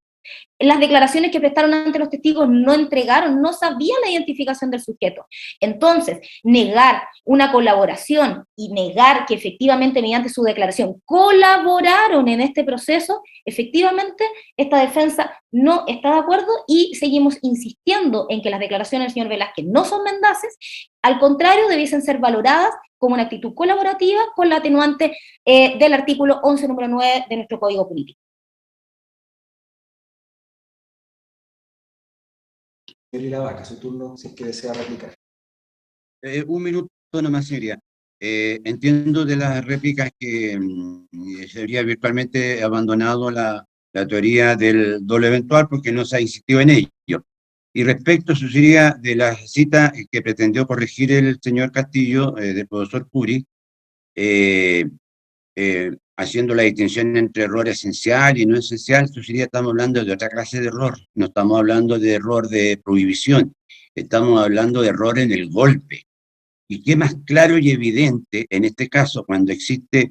Las declaraciones que prestaron ante los testigos no entregaron, no sabían la identificación del sujeto. Entonces, negar una colaboración y negar que efectivamente mediante su declaración colaboraron en este proceso, efectivamente esta defensa no está de acuerdo y seguimos insistiendo en que las declaraciones del señor Velázquez no son mendaces, al contrario, debiesen ser valoradas como una actitud colaborativa con la atenuante del artículo 11, número 9 de nuestro Código Político. Señor Vaca, su turno, si es que desea replicar. Un minuto nomás, señoría. Entiendo de las réplicas que se habría virtualmente abandonado la teoría del doble eventual porque no se ha insistido en ello. Y respecto, señoría, de la cita que pretendió corregir el señor Castillo, del profesor Curi, haciendo la distinción entre error esencial y no esencial, señoría, estamos hablando de otra clase de error. No estamos hablando de error de prohibición, estamos hablando de error en el golpe. Y qué más claro y evidente en este caso cuando existe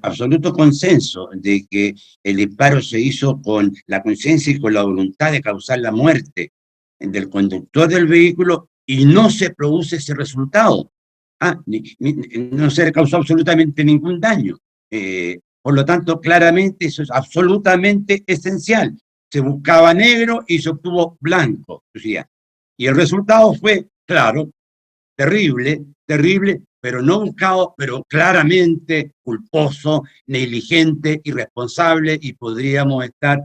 absoluto consenso de que el disparo se hizo con la conciencia y con la voluntad de causar la muerte del conductor del vehículo y no se produce ese resultado. No se le causó absolutamente ningún daño. Por lo tanto, claramente eso es absolutamente esencial. Se buscaba negro y se obtuvo blanco. Y el resultado fue, claro, terrible, terrible, pero no buscado, pero claramente culposo, negligente, irresponsable, y podríamos estar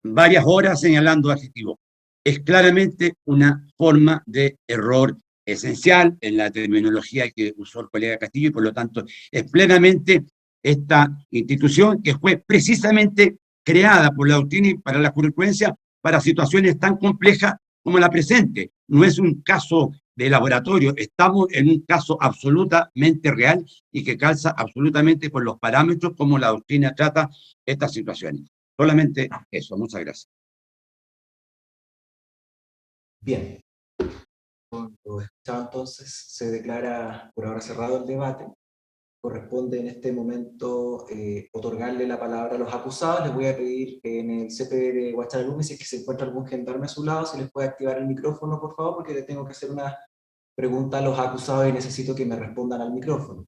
varias horas señalando adjetivos. Es claramente una forma de error esencial en la terminología que usó el colega Castillo, y por lo tanto es plenamente esta institución que fue precisamente creada por la doctrina y para la jurisprudencia para situaciones tan complejas como la presente. No es un caso de laboratorio, estamos en un caso absolutamente real y que calza absolutamente con los parámetros como la doctrina trata estas situaciones. Solamente eso, muchas gracias. Bien. Lo escuchado, entonces, se declara por ahora cerrado el debate. Corresponde en este momento otorgarle la palabra a los acusados. Les voy a pedir en el CP de Guacharalume, si es que se encuentra algún gendarme a su lado, si les puede activar el micrófono, por favor, porque le tengo que hacer una pregunta a los acusados y necesito que me respondan al micrófono.